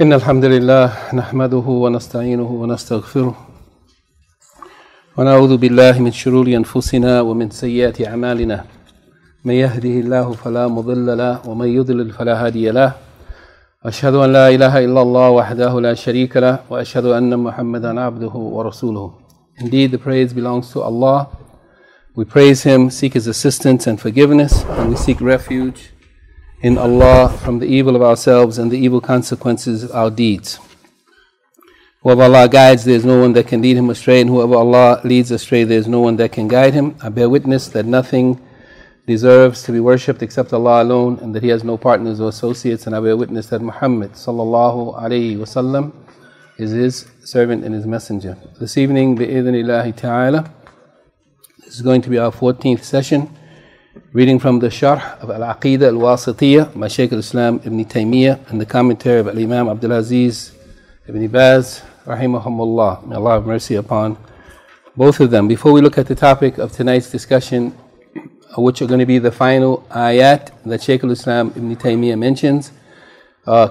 إن الحمد لله نحمده ونستعينه ونستغفره ونعوذ بالله من شرور أنفسنا ومن سيئات أعمالنا من يهده الله فلا مضل له ومن يضلل فلا هادي له أشهد أن لا إله إلا الله وحده لا شريك له وأشهد أن محمدا عبده ورسوله. Indeed, the praise belongs to Allah. We praise Him, seek His assistance and forgiveness, and we seek refuge in Allah from the evil of ourselves and the evil consequences of our deeds. Whoever Allah guides, there is no one that can lead him astray, and whoever Allah leads astray, there is no one that can guide him. I bear witness that nothing deserves to be worshipped except Allah alone, and that He has no partners or associates, and I bear witness that Muhammad sallallahu alayhi wasallam is His servant and His messenger. This evening, bi-idhnillahi ta'ala, this is going to be our 14th session, reading from the Sharh of Al-Aqeedah Al-Wasitiyyah by Shaykh al-Islam ibn Taymiyyah and the commentary of Al-Imam Abdur-Ra'uf ibn Baaz, Rahimahullaah. May Allah have mercy upon both of them. Before we look at the topic of tonight's discussion, which are going to be the final ayat that Shaykh al-Islam ibn Taymiyyah mentions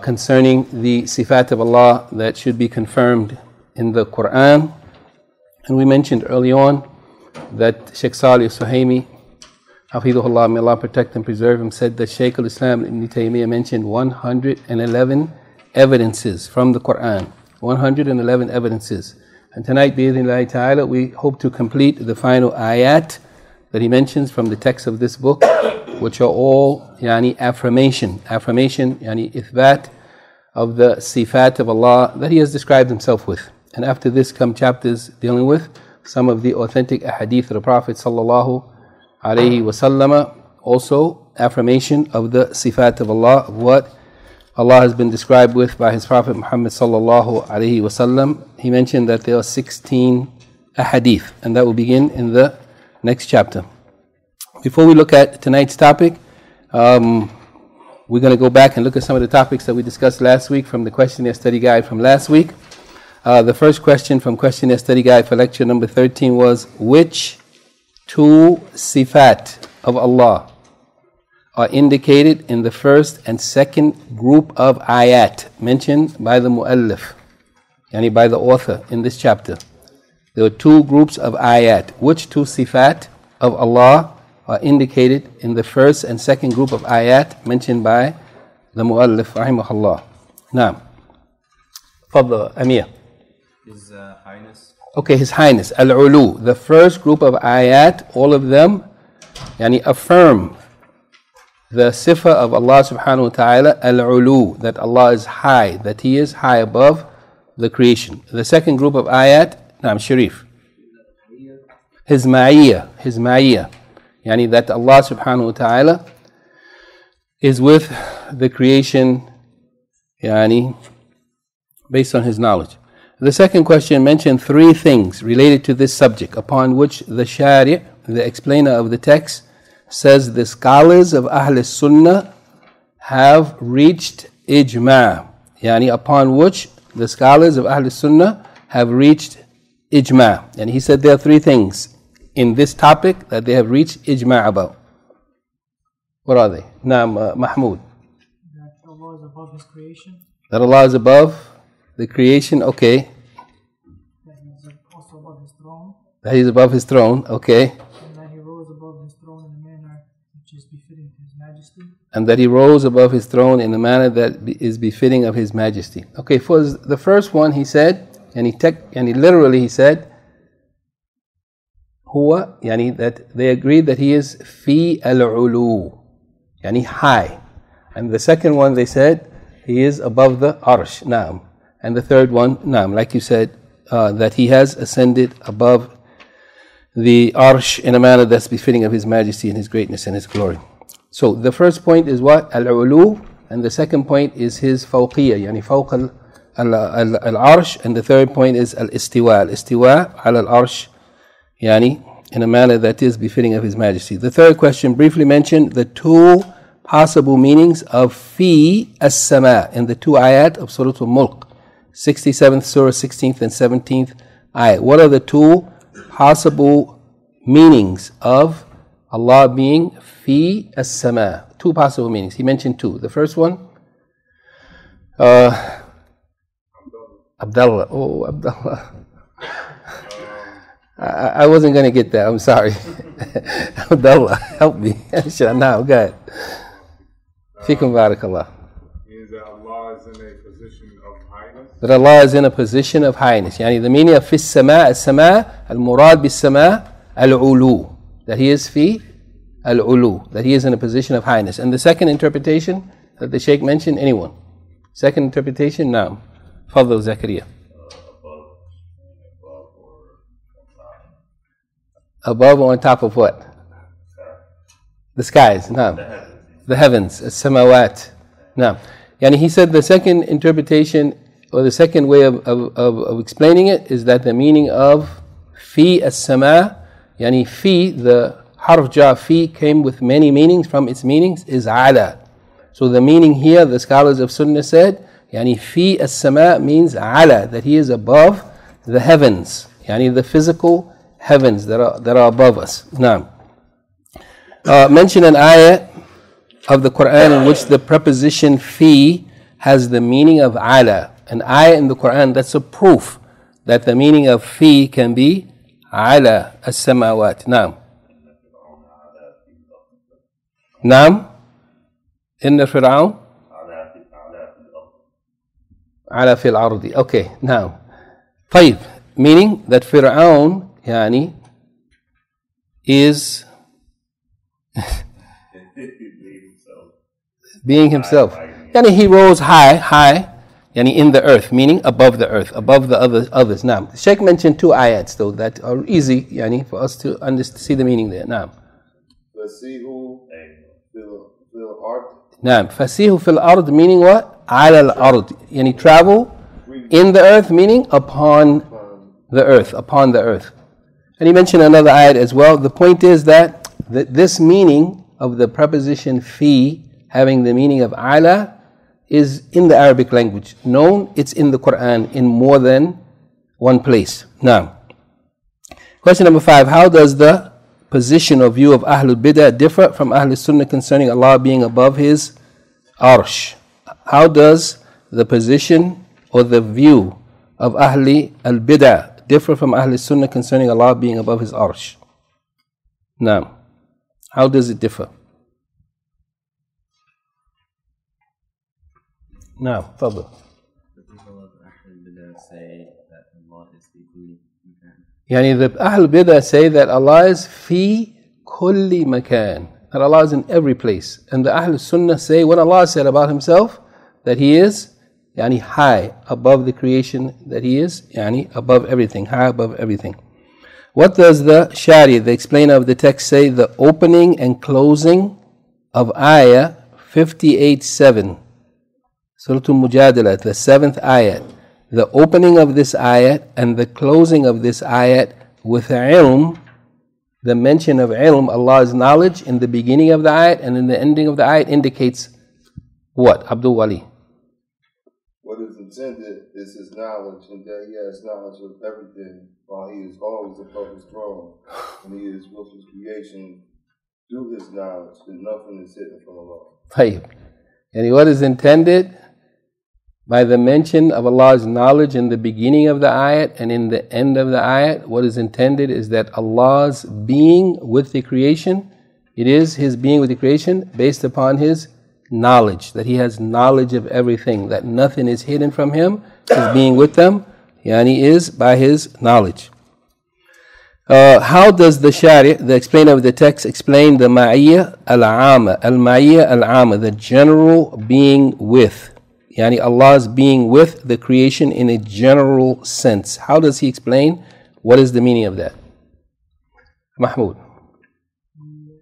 concerning the sifat of Allah that should be confirmed in the Quran. And we mentioned early on that Shaykh Salih Suhaimi, Hafidhullah, may Allah protect and preserve him, said that Shaykh al-Islam ibn Taymiyyah mentioned 111 evidences from the Quran. 111 evidences. And tonight, bi-idhnillahi ta'ala, we hope to complete the final ayat that he mentions from the text of this book, which are all affirmation, ithbat of the sifat of Allah that He has described Himself with. And after this come chapters dealing with some of the authentic ahadith of the Prophet sallallahu alayhi wasallam, also affirmation of the sifat of Allah, of what Allah has been described with by His Prophet Muhammad sallallahu alayhi wasallam. He mentioned that there are 16 ahadith, and that will begin in the next chapter. Before we look at tonight's topic, we're going to go back and look at some of the topics that we discussed last week from the questionnaire study guide from last week. The first question from questionnaire study guide for lecture number 13 was, which two sifat of Allah are indicated in the first and second group of ayat mentioned by the muallif, by the author in this chapter? There were two groups of ayat. Which two sifat of Allah are indicated in the first and second group of ayat mentioned by the muallif, Rahimahullaah? Naam. Fadda, Amir. His Highness. Okay, His Highness, Al-Ulu. The first group of ayat, all of them, affirm the sifa of Allah subhanahu wa ta'ala, Al-Ulu, that Allah is high, that He is high above the creation. The second group of ayat, Naam, Sharif. His Ma'iyah, that Allah subhanahu wa ta'ala is with the creation, based on His knowledge. The second question mentioned three things related to this subject, upon which the Shari', the explainer of the text, says the scholars of Ahl Sunnah have reached ijma', upon which the scholars of Ahl Sunnah have reached ijma'. And he said there are three things in this topic that they have reached ijma' about. What are they? Naam, Mahmoud. That Allah is above His creation. That Allah is above the creation, okay. That He is also above His throne. That He is above His throne, okay. And that He rose above His throne in a manner which is befitting His majesty. And that He rose above His throne in a manner that is befitting of His majesty. Okay, for the first one, he said, and he literally said, huwa, that they agreed that He is fi al-ulu, high. And the second one, they said, He is above the arsh, naam. And the third one, naam, like you said, that He has ascended above the arsh in a manner that's befitting of His majesty and His greatness and His glory. So the first point is what? Al-ulu, and the second point is His fawqiyah, fawq al-arsh, and the third point is al-istiwa. Al-istiwa al-arsh, in a manner that is befitting of His majesty. The third question briefly mentioned the two possible meanings of fi as-sama in the two ayat of Surah Al-Mulk, 67th Surah, 16th and 17th ayat. What are the two possible meanings of Allah being fi as-sama? Two possible meanings. He mentioned two. The first one, Abdullah. Oh, Abdullah. I wasn't going to get that. I'm sorry. Abdullah, help me. Now, go ahead. Fikum barakallah. Means that Allah is in a position of highness. That Allah is in a position of highness. Yani the meaning of fi as-sama, al-murad bis-sama, al-ulu. That he is fi al-ulu. That he is in a position of highness. And the second interpretation that the Shaykh mentioned, anyone? Second interpretation, naam. Fadl Zakaria. Above or on top of what? The skies, naam. The heavens, as-samawat. Naam. Yani he said the second interpretation, or the second way of explaining it, is that the meaning of fi as-sama, yani fi, the harf ja fi came with many meanings. From its meanings is ala. So the meaning here, the scholars of Sunnah said, yani fi as-sama means ala, that he is above the heavens, yani the physical heavens that are above us. Naam. Mention an ayah of the Quran in which the preposition fi has the meaning of ala. An ayah in the Quran that's a proof that the meaning of fi can be ala as-samawat. Naam. Naam. Inna Fir'aun ala fil ardi. Okay, now. طيب. Meaning that Fir'aun yani is being himself. Yani he rose high, yani in the earth, meaning above the earth, above the others. Now, the Shaykh mentioned two ayats though that are easy, yani for us to see the meaning there. Now, Fasihu fil ard. Now, Fasihu fil ard meaning what? Ala al-ard, yani travel in the earth, meaning upon the earth, upon the earth. And he mentioned another ayat as well. The point is that this meaning of the preposition fi having the meaning of ala is in the Arabic language known. It's in the Quran in more than one place. Now, question number 5. How does the position or view of Ahlul Bid'ah differ from Ahlul Sunnah concerning Allah being above His Arsh? How does the position or the view of Ahlul Bid'ah differ from Ahlul Sunnah concerning Allah being above His Arsh? Now, how does it differ? Now, Fadl. The people of Al-Bid'ah say that Allah is fi kulli makan. Yani the Ahlul Bid'ah say that Allah is fi kulli makan, that Allah is in every place. And the Ahlul Sunnah say, when Allah said about Himself, that He is yani high above the creation, that He is yani above everything, high above everything. What does the Shari, the explainer of the text, say? The opening and closing of ayah 58:7, Surah Al-Mujadalah, the 7th ayat. The opening of this ayat and the closing of this ayat with ilm, the mention of ilm, Allah's knowledge, in the beginning of the ayat and in the ending of the ayat indicates what? Abdul Wali. What is intended is His knowledge, and that He has knowledge of everything, while He is always above His throne, and He is with His creation through His knowledge, and nothing is hidden from Allah. Tayyib. And what is intended by the mention of Allah's knowledge in the beginning of the ayat and in the end of the ayat? What is intended is that Allah's being with the creation, it is His being with the creation based upon His knowledge, that He has knowledge of everything, that nothing is hidden from Him. His being with them, yani, is by His knowledge. How does the Shari', the explainer of the text, explain the Ma'iyyah al-Amma, al-Ma'iyyah al-Amma, the general being with, yani Allah's being with the creation in a general sense? How does He explain? What is the meaning of that? Mahmoud. It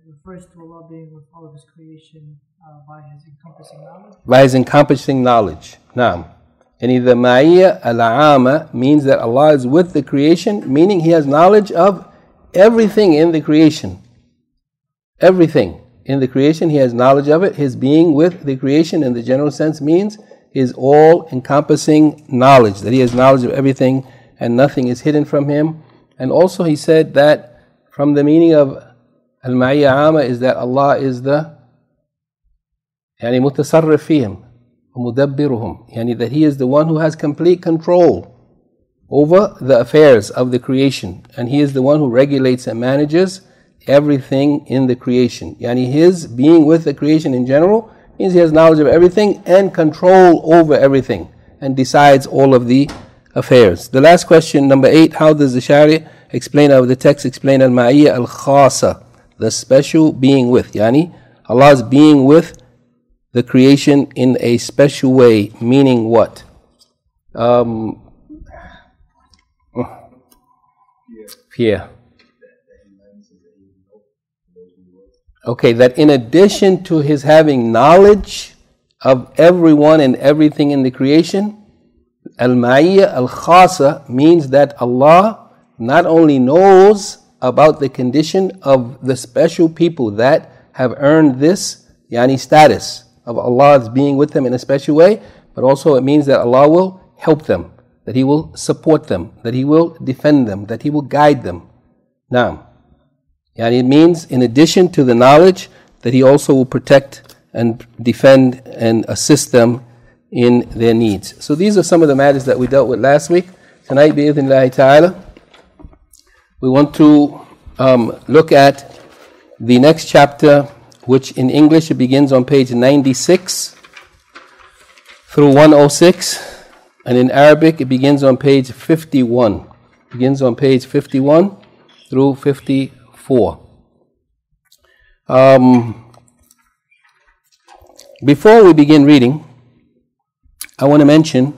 refers to Allah being with all of His creation by His encompassing knowledge. By His encompassing knowledge. Naam. And the Ma'iyyah al-Amma means that Allah is with the creation, meaning He has knowledge of everything in the creation. Everything in the creation, He has knowledge of it. His being with the creation in the general sense means His all-encompassing knowledge, that He has knowledge of everything and nothing is hidden from Him. And also He said that from the meaning of al-Ma'iyyah Amma is that Allah is the yani mutasarrif fihim. ومدبرهم, يعني that He is the one who has complete control over the affairs of the creation, and He is the one who regulates and manages everything in the creation. Yani His being with the creation in general means He has knowledge of everything and control over everything and decides all of the affairs. The last question, number 8, how does the Shari explain, of the text explain al-Ma'iyyah al-Khasa, the special being with, yani Allah's being with the creation in a special way, meaning what? Fear. Okay, that in addition to His having knowledge of everyone and everything in the creation, al-Ma'iyyah al-Khasa means that Allah not only knows about the condition of the special people that have earned this yani status of Allah's being with them in a special way, but also it means that Allah will help them, that He will support them, that He will defend them, that He will guide them. Now, yani it means in addition to the knowledge that He also will protect and defend and assist them in their needs. So these are some of the matters that we dealt with last week. Tonight, bi-idhnillahi ta'ala, we want to look at the next chapter, which in English it begins on page 96 through 106, and in Arabic it begins on page 51. Begins on page 51 through 54. Before we begin reading, I want to mention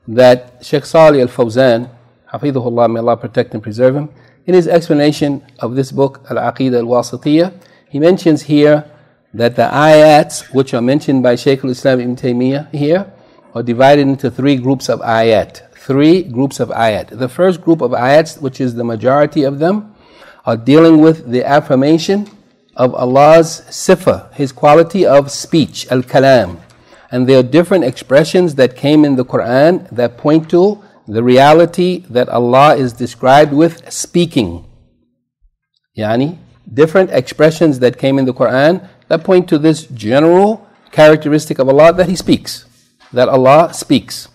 that Shaykh Salih al-Fawzan, Hafidhullah, may Allah protect and preserve him, in his explanation of this book, Al-Aqeedah al-Wasitiyyah, he mentions here that the ayats which are mentioned by Shaykh al-Islam ibn Taymiyyah here are divided into 3 groups of ayat. 3 groups of ayat. The first group of ayats, which is the majority of them, are dealing with the affirmation of Allah's sifa, His quality of speech, al-kalam. And there are different expressions that came in the Quran that point to the reality that Allah is described with speaking. Yani, different expressions that came in the Quran that point to this general characteristic of Allah, that He speaks, that Allah speaks.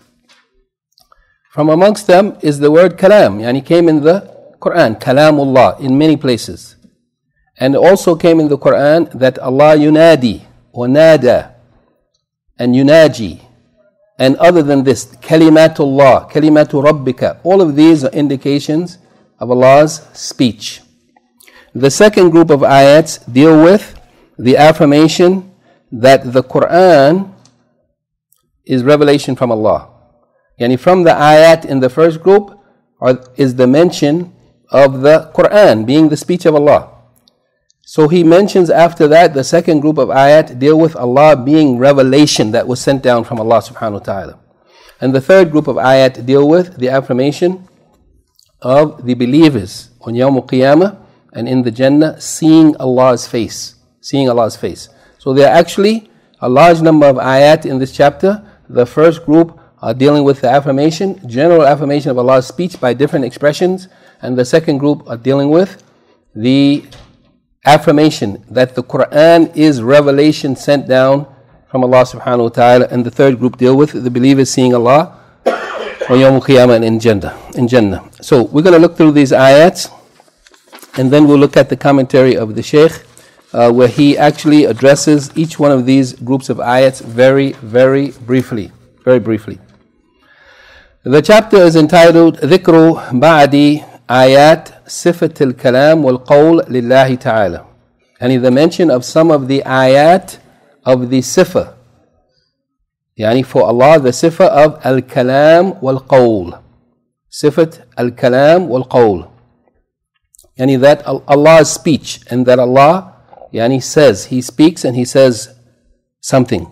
From amongst them is the word kalam, yani came in the Quran, kalamullah, in many places. And also came in the Quran that Allah yunadi, wa nada, and yunaji. And other than this, kalimatullah, kalimatu rabbika, all of these are indications of Allah's speech. The second group of ayats deal with the affirmation that the Quran is revelation from Allah. Yani from the ayat in the first group is the mention of the Quran being the speech of Allah. So he mentions after that the second group of ayat deal with Allah being revelation that was sent down from Allah subhanahu wa ta'ala. And the third group of ayat deal with the affirmation of the believers on Yawm al-Qiyamah and in the Jannah seeing Allah's face. Seeing Allah's face. So there are actually a large number of ayat in this chapter. The first group are dealing with the affirmation, general affirmation of Allah's speech by different expressions. And the second group are dealing with the affirmation that the Quran is revelation sent down from Allah subhanahu wa ta'ala. And the third group deal with the believers seeing Allah on Yawm al-Qiyamah and in Jannah. So we're going to look through these ayats, and then we'll look at the commentary of the Shaykh, where he actually addresses each one of these groups of ayats very, very briefly. Very briefly. The chapter is entitled ذكر بعد آيات صفة الكلام والقول لله تعالى. Yani the mention of some of the ayat of the sifa. Yani for Allah, the sifa of al-kalam wal-qawl. Sifat al-kalam wal-qawl. Yani that Allah's speech, and that Allah yani says, He speaks and He says something.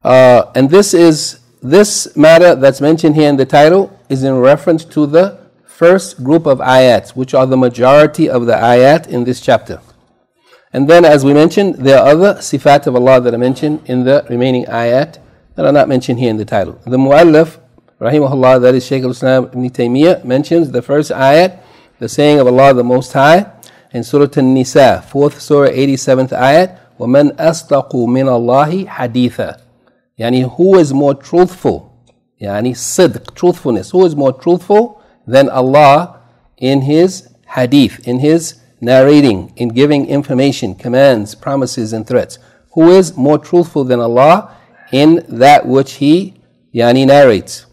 And this matter that's mentioned here in the title is in reference to the first group of ayats, which are the majority of the ayat in this chapter. And then, as we mentioned, there are other sifat of Allah that are mentioned in the remaining ayat that are not mentioned here in the title. The Mu'allaf, Rahimahullaah, that is Shaykh al-Islam ibn Taymiyyah, mentions the first ayat, the saying of Allah the Most High, in Surah An-Nisa, 4th Surah, 87th ayat, وَمَنْ أَصْدَقُ مِنَ اللَّهِ حَدِيثًا. Yani who is more truthful? Yani sidq, truthfulness. Who is more truthful than Allah in His hadith, in His narrating, in giving information, commands, promises and threats? Who is more truthful than Allah in that which He narrates?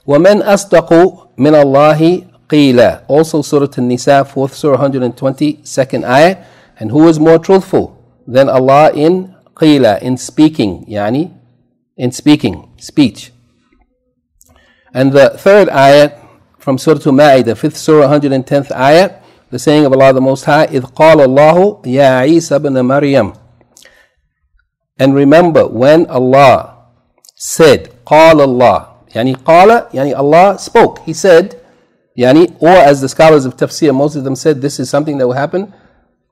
وَمَنْ أَصْدَقُ مِنَ اللَّهِ قِيلًا. Also Surah An-Nisa, 4th Surah, 122nd ayat. And who is more truthful than Allah in qila, in speaking, in speech. And the third ayat from Surah Al-Ma'idah, 5th Surah, 110th ayat, the saying of Allah the Most High, إِذْ قَالَ اللَّهُ يَا عِيسَى بْنَ مَرْيَمَ. And remember when Allah said, قَالَ اللَّهُ, قَالَ, Allah spoke, He said, or as the scholars of tafsir, most of them said, this is something that will happen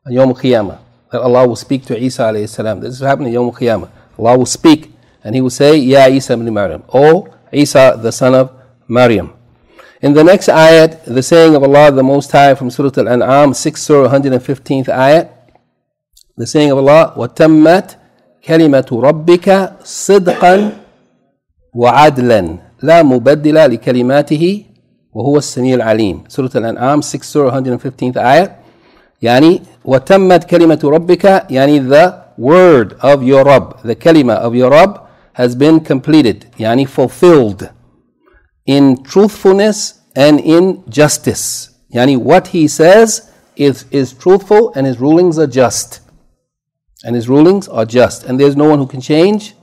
on Yawm al-Qiyamah, that Allah will speak to Isa alayhi salam. This will happen on Yawm al-Qiyamah. Allah will speak and He will say, Ya Isa ibn Maryam, O Isa the son of Maryam. In the next ayat, the saying of Allah the Most High from Surah Al-An'am, 6th Surah, 115th ayat, the saying of Allah, وَتَمَّتْ كَلِمَةُ رَبِّكَ صِدْقًا وَعَدْلًا لَا مُبَدِّلَ لِكَلِمَاتِهِ وَهُوَ السَّمِيعُ الْعَلِيمُ. Surah Al-An'am, 6th Surah, 115th ayat. وَتَمَّتْ كَلِمَةُ رَبِّكَ, the word of your Rabb, the kalima of your Rabb has been completed, fulfilled in truthfulness and in justice. What He says is truthful and His rulings are just. And there's no one who can change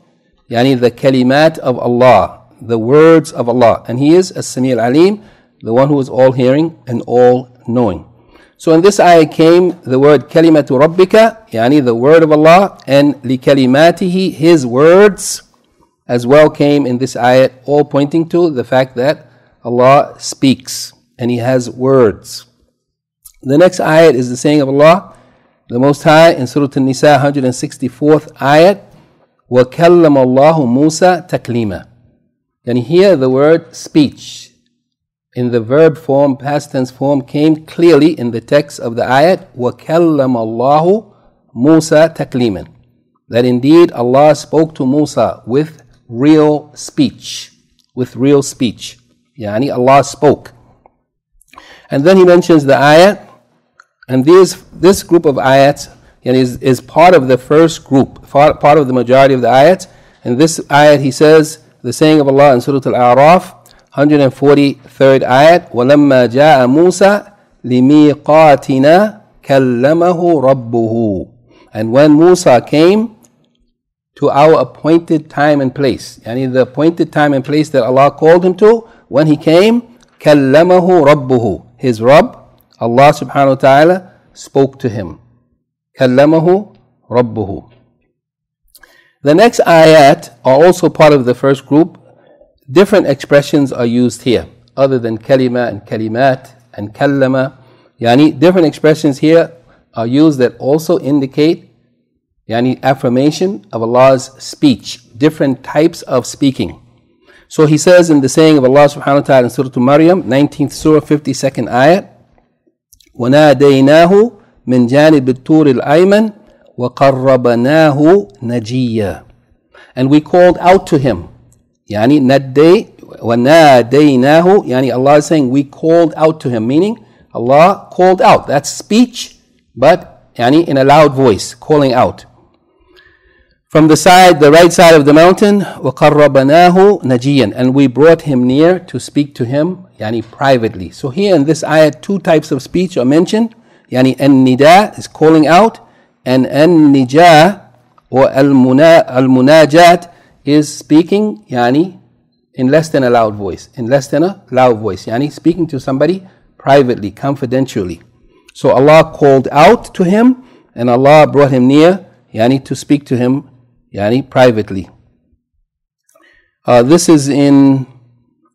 the kalimat of Allah, the words of Allah. And He is As-Sami' Al-Alim, the one who is all hearing and all knowing. So in this ayah came the word kalimatu rabbika, the word of Allah, and li kalimatihi, His words, as well came in this ayah, all pointing to the fact that Allah speaks and He has words. The next ayah is the saying of Allah the Most High in Surah An-Nisa, 164th ayat, وَكَلَّمَ اللَّهُ مُوسَى تَكْلِيمًا. Here the word speech in the verb form, past tense form, came clearly in the text of the ayat, وَكَلَّمَ اللَّهُ مُوسَى تَكْلِيمًا. That indeed Allah spoke to Musa with real speech. Allah spoke. And then He mentions the ayat, and this group of ayats is part of the first group, part of the majority of the ayats. And this ayat He says, the saying of Allah in Surah Al-A'raf, 143rd ayat, وَلَمَّا جَاءَ مُوسَى لِمِيقَاتِنَا كَلَّمَهُ رَبُّهُ. And when Musa came to our appointed time and place, the appointed time and place that Allah called him to, when he came, كَلَّمَهُ رَبُّهُ. His Rabb, Allah subhanahu wa ta'ala, spoke to him. كَلَّمَهُ رَبُّهُ. The next ayat are also part of the first group. Different expressions are used here, other than kalima and kalimat and kallama. Different expressions here are used that also indicate affirmation of Allah's speech, different types of speaking. So He says in the saying of Allah subhanahu wa ta'ala in Surah Maryam, 19th Surah, 52nd ayat, وَنَادَيْنَاهُ مِنْ جَانِبِ الطُّورِ الْأَيْمَنِ وَقَرَّبَنَاهُ نَجِيًّا. And we called out to him. وَنَادَيْنَاهُ, Allah is saying we called out to him, meaning Allah called out. That's speech, but in a loud voice, calling out. From the side, the right side of the mountain, وَقَرَّبَنَاهُ نَجِيًّا. And we brought him near to speak to him, privately. So here in this ayat, two types of speech are mentioned. An-nida is calling out, and an-nija or al-munajat is speaking, in less than a loud voice. Speaking to somebody privately, confidentially. So Allah called out to him, and Allah brought him near, to speak to him, privately. This is in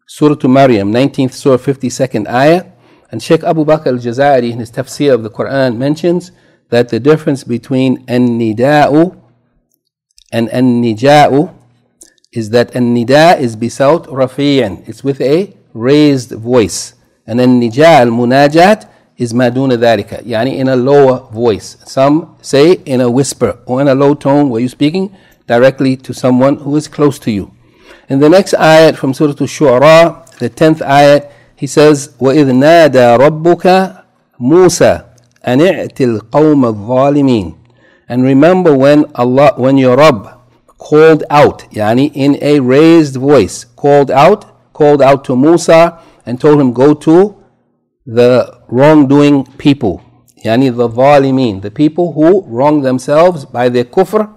Surah Maryam, 19th Surah, 52nd ayah. And Shaykh Abu Bakr al-Jazairi in his tafsir of the Quran mentions that the difference between an-nida'u and an-nija'u is that an-nida' is bisawt rafi'an, it's with a raised voice, and an-nija' al-munajat is maduna dhalika, in a lower voice. Some say in a whisper or in a low tone where you're speaking directly to someone who is close to you. In the next ayat from Surah Al-Shu'ara, the 10th ayat, he says, وَإِذْ نَادَى رَبُّكَ مُوسَى أَنِ اعْتِ الْقَوْمَ الظَّالِمِينَ. And remember when your Rabb called out, yani in a raised voice, called out to Musa and told him, go to the wrongdoing people, yani the zalimin, the people who wronged themselves by their kufr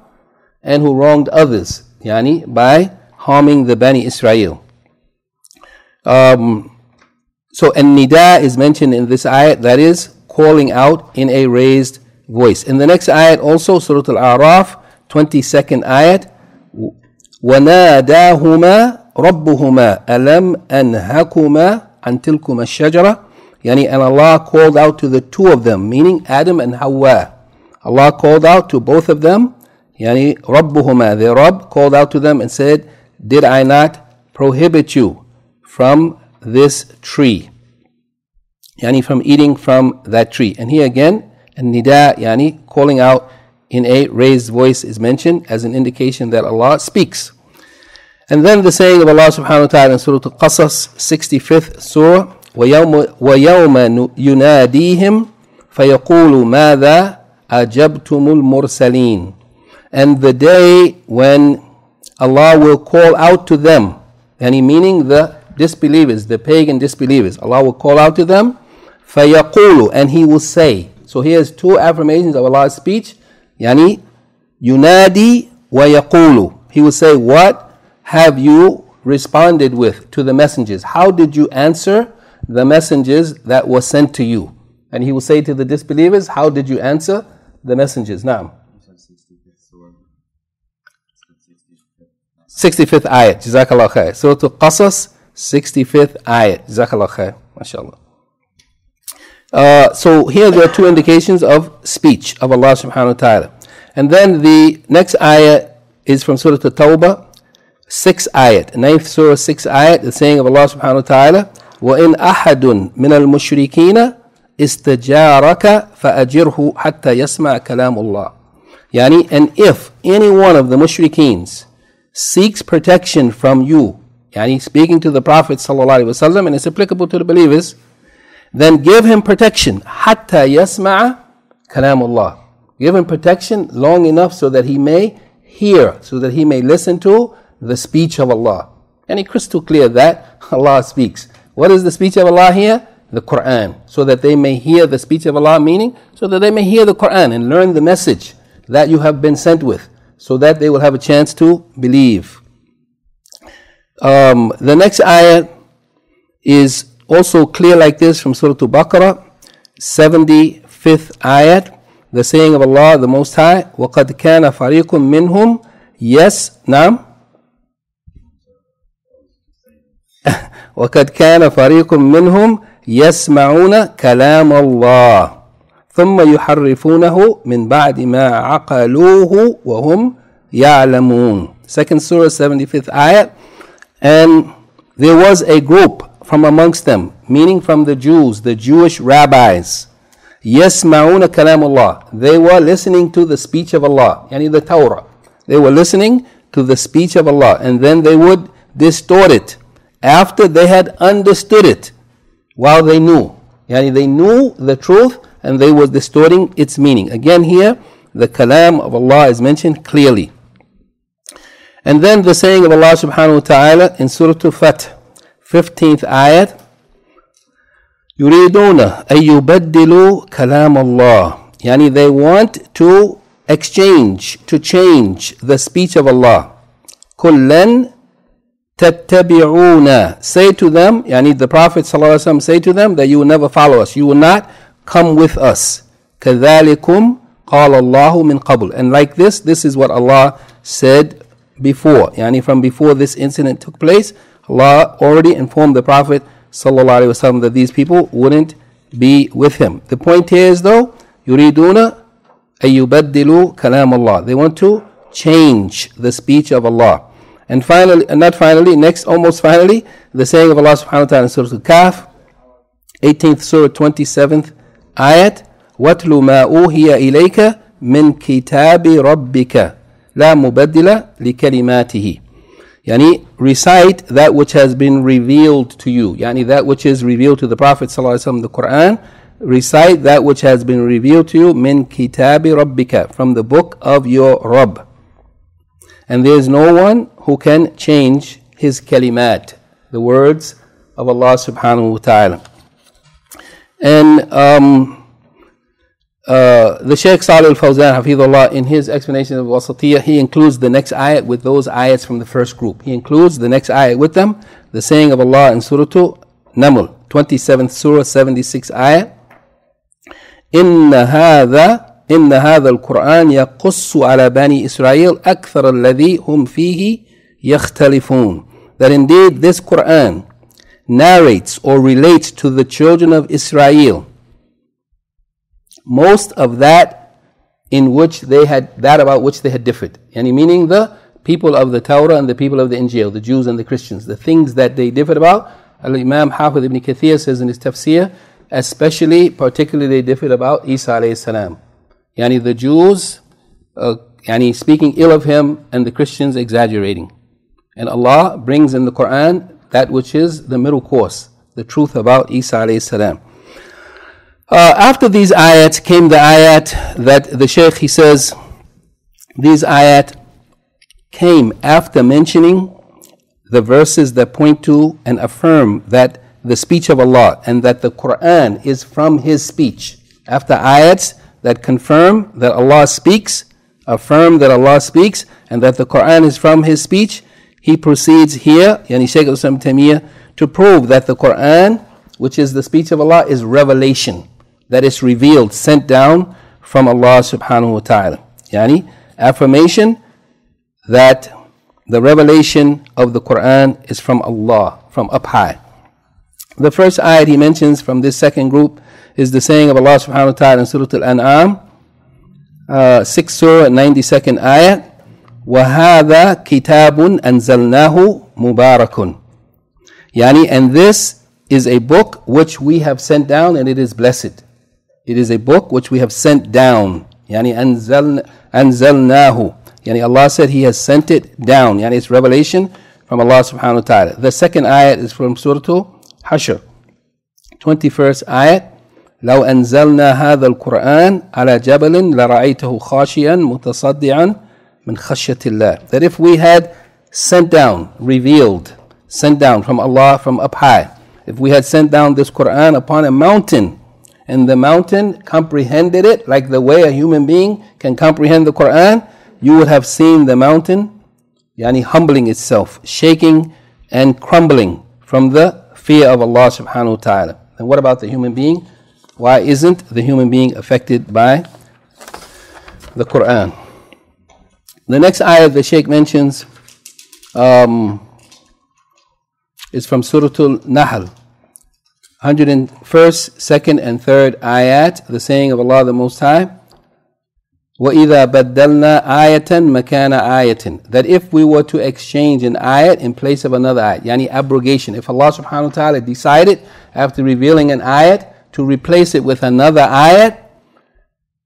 and who wronged others, yani by harming the Bani Israel. So an-nida is mentioned in this ayat, that is calling out in a raised voice. In the next ayat also, Surah Al-A'raf, 22nd ayat, وَنَادَاهُمَا رَبُّهُمَا أَلَمْ أَنْهَكُمَا عَنْ تِلْكُمَا الشَّجَرَةِ. Yani, and Allah called out to the two of them, meaning Adam and Hawa. Allah called out to both of them, yani رَبُّهُمَا, their Rabb called out to them and said, did I not prohibit you from this tree? Yani from eating from that tree. And here again, an-nida, yani calling out in a raised voice is mentioned as an indication that Allah speaks. And then the saying of Allah subhanahu wa ta'ala in Surah Al-Qasas, 65th Surah, وَيَوْمَ يُنَادِيهِمْ فَيَقُولُ مَاذَا أَجَبْتُمُ الْمُرْسَلِينَ. And the day when Allah will call out to them, and meaning the disbelievers, the pagan disbelievers, Allah will call out to them, فَيَقُولُ, and He will say. So here's two affirmations of Allah's speech, yani yunadi wa yaqulu. He will say, what have you responded with to the messengers? How did you answer the messengers that were sent to you? And He will say to the disbelievers, how did you answer the messengers? Now, 65th ayat, Jazakallah khair. Surah Al-Qasas, 65th ayat, Jazakallah khair, mashallah. So here there are two indications of speech of Allah subhanahu wa ta'ala. And then the next ayah is from Surah At-Tawbah, 6th ayat, 9th Surah, 6th ayat, the saying of Allah subhanahu wa ta'ala, وَإِنْ أَحَدٌ مِنَ الْمُشْرِكِينَ إِسْتَجَارَكَ فَأَجِرْهُ حَتَّى يَسْمَعَ كَلَامُ اللَّهِ. Yani, and if any one of the mushrikeens seeks protection from you, yani speaking to the Prophet sallallahu alaihi wasallam, and it's applicable to the believers, then give him protection, حَتَّى يَسْمَعَ كَلَامُ اللَّهِ. Give him protection long enough so that he may hear, so that he may listen to the speech of Allah. And it's crystal clear that Allah speaks. What is the speech of Allah here? The Quran. So that they may hear the speech of Allah, meaning so that they may hear the Quran and learn the message that you have been sent with, so that they will have a chance to believe. The next ayah is also clear like this from Surah Al-Baqarah, 75th ayat, the saying of Allah the Most High, وَقَدْ كَانَ فَرِيقٌ مِّنْهُمْ وَقَدْ كَانَ فَرِيقٌ مِّنْهُمْ يَسْمَعُونَ كَلَامَ اللَّهِ ثُمَّ يُحَرِّفُونَهُ مِنْ بَعْدِ مَا عَقَلُوهُ وَهُمْ يَعْلَمُونَ. Second Surah, 75th ayat. And there was a group from amongst them, meaning from the Jews, the Jewish rabbis, يَسْمَعُونَ كَلَامَ اللَّهِ. They were listening to the speech of Allah, yani the Torah. They were listening to the speech of Allah, and then they would distort it after they had understood it, while they knew. Yani they knew the truth and they were distorting its meaning. Again here, the kalam of Allah is mentioned clearly. And then the saying of Allah subhanahu wa ta'ala in Surah Al-Fath, 15th ayat, يُرِيدُونَ أَن يُبَدِّلُوا كَلَامَ اللَّهِ. Yani they want to exchange, to change the speech of Allah. كُلًّا تَتَّبِعُونَ. Say to them, yani the Prophet ﷺ say to them that you will never follow us, you will not come with us. كَذَلِكُمْ قَالَ اللَّهُ مِنْ قَبْلِ. And like this is what Allah said before, yani from before this incident took place. Allah already informed the Prophet ﷺ that these people wouldn't be with him. The point here is though, يُرِيدُونَ أَن يُبَدِّلُوا كَلَامَ اللَّهِ. They want to change the speech of Allah. And finally, not finally, next, almost finally, the saying of Allah subhanahu wa ta'ala in Surah Al-Kahf, 18th Surah, 27th ayat, وَاتْلُ مَا أُوهِيَ إِلَيْكَ مِنْ كِتَابِ رَبِّكَ لا مبدل لكلماته. Yani recite that which has been revealed to you. Yani that which is revealed to the Prophet ﷺ, the Quran. Recite that which has been revealed to you min kitabi rabbika, from the book of your Rabb. And there is no one who can change his kalimat, the words of Allah subhanahu wa ta'ala. And the Shaykh Salih al-Fawzan, Hafidhullah, in his explanation of Al-Wasitiyyah, he includes the next ayat with those ayats from the first group. He includes the next ayat with them, the saying of Allah in Surah Naml, 27th Surah, 76th ayat. إن هذا القرآن يقص على بني إسرائيل أكثر الذي هم فيه يختلفون. That indeed this Quran narrates or relates to the children of Israel most of that in which they had, that about which they had differed. Yani meaning the people of the Torah and the people of the Injil, the Jews and the Christians, the things that they differed about. Al-Imam Hafidh ibn Kathir says in his tafsir, especially, particularly they differed about Isa alayhi salam. Yani the Jews yani speaking ill of him and the Christians exaggerating. And Allah brings in the Quran that which is the middle course, the truth about Isa alayhi salam. After these ayat came the ayat that the Shaykh, he says, these ayat came after mentioning the verses that point to and affirm that the speech of Allah and that the Quran is from His speech. After ayats that confirm that Allah speaks, affirm that Allah speaks, and that the Quran is from His speech, he proceeds here, yani Shaykh al-Islam Taymiyyah, to prove that the Quran, which is the speech of Allah, is revelation, that is revealed, sent down from Allah subhanahu wa ta'ala. Yani affirmation that the revelation of the Quran is from Allah, from up high. The first ayat he mentions from this second group is the saying of Allah subhanahu wa ta'ala in Surah Al-An'am, 6th Surah, 92nd ayat, وَهَذَا كِتَابٌ أَنزَلْنَاهُ مُبَارَكٌ. Yani, and this is a book which we have sent down and it is blessed. It is a book which we have sent down. Yani أنزلناه. Yani Allah said He has sent it down. Yani it's revelation from Allah subhanahu wa ta'ala. The second ayat is from Surah Hashr, 21st ayat. لو أنزلنا هذا القرآن على جبل لرأيته خاشعا متصدعا من خشية الله. That if we had sent down, revealed, sent down from Allah from up high, if we had sent down this Quran upon a mountain, and the mountain comprehended it like the way a human being can comprehend the Quran, you would have seen the mountain yani humbling itself, shaking and crumbling from the fear of Allah subhanahu wa ta'ala. And what about the human being? Why isn't the human being affected by the Quran? The next ayah the Shaykh mentions is from Surah Al-Nahl, 101st, 2nd and 3rd ayat, the saying of Allah the Most High, وَإِذَا بَدَّلْنَا آيَةً مَكَانَ آيَةٍ. That if we were to exchange an ayat in place of another ayat, yani abrogation, if Allah subhanahu wa ta'ala decided after revealing an ayat to replace it with another ayat,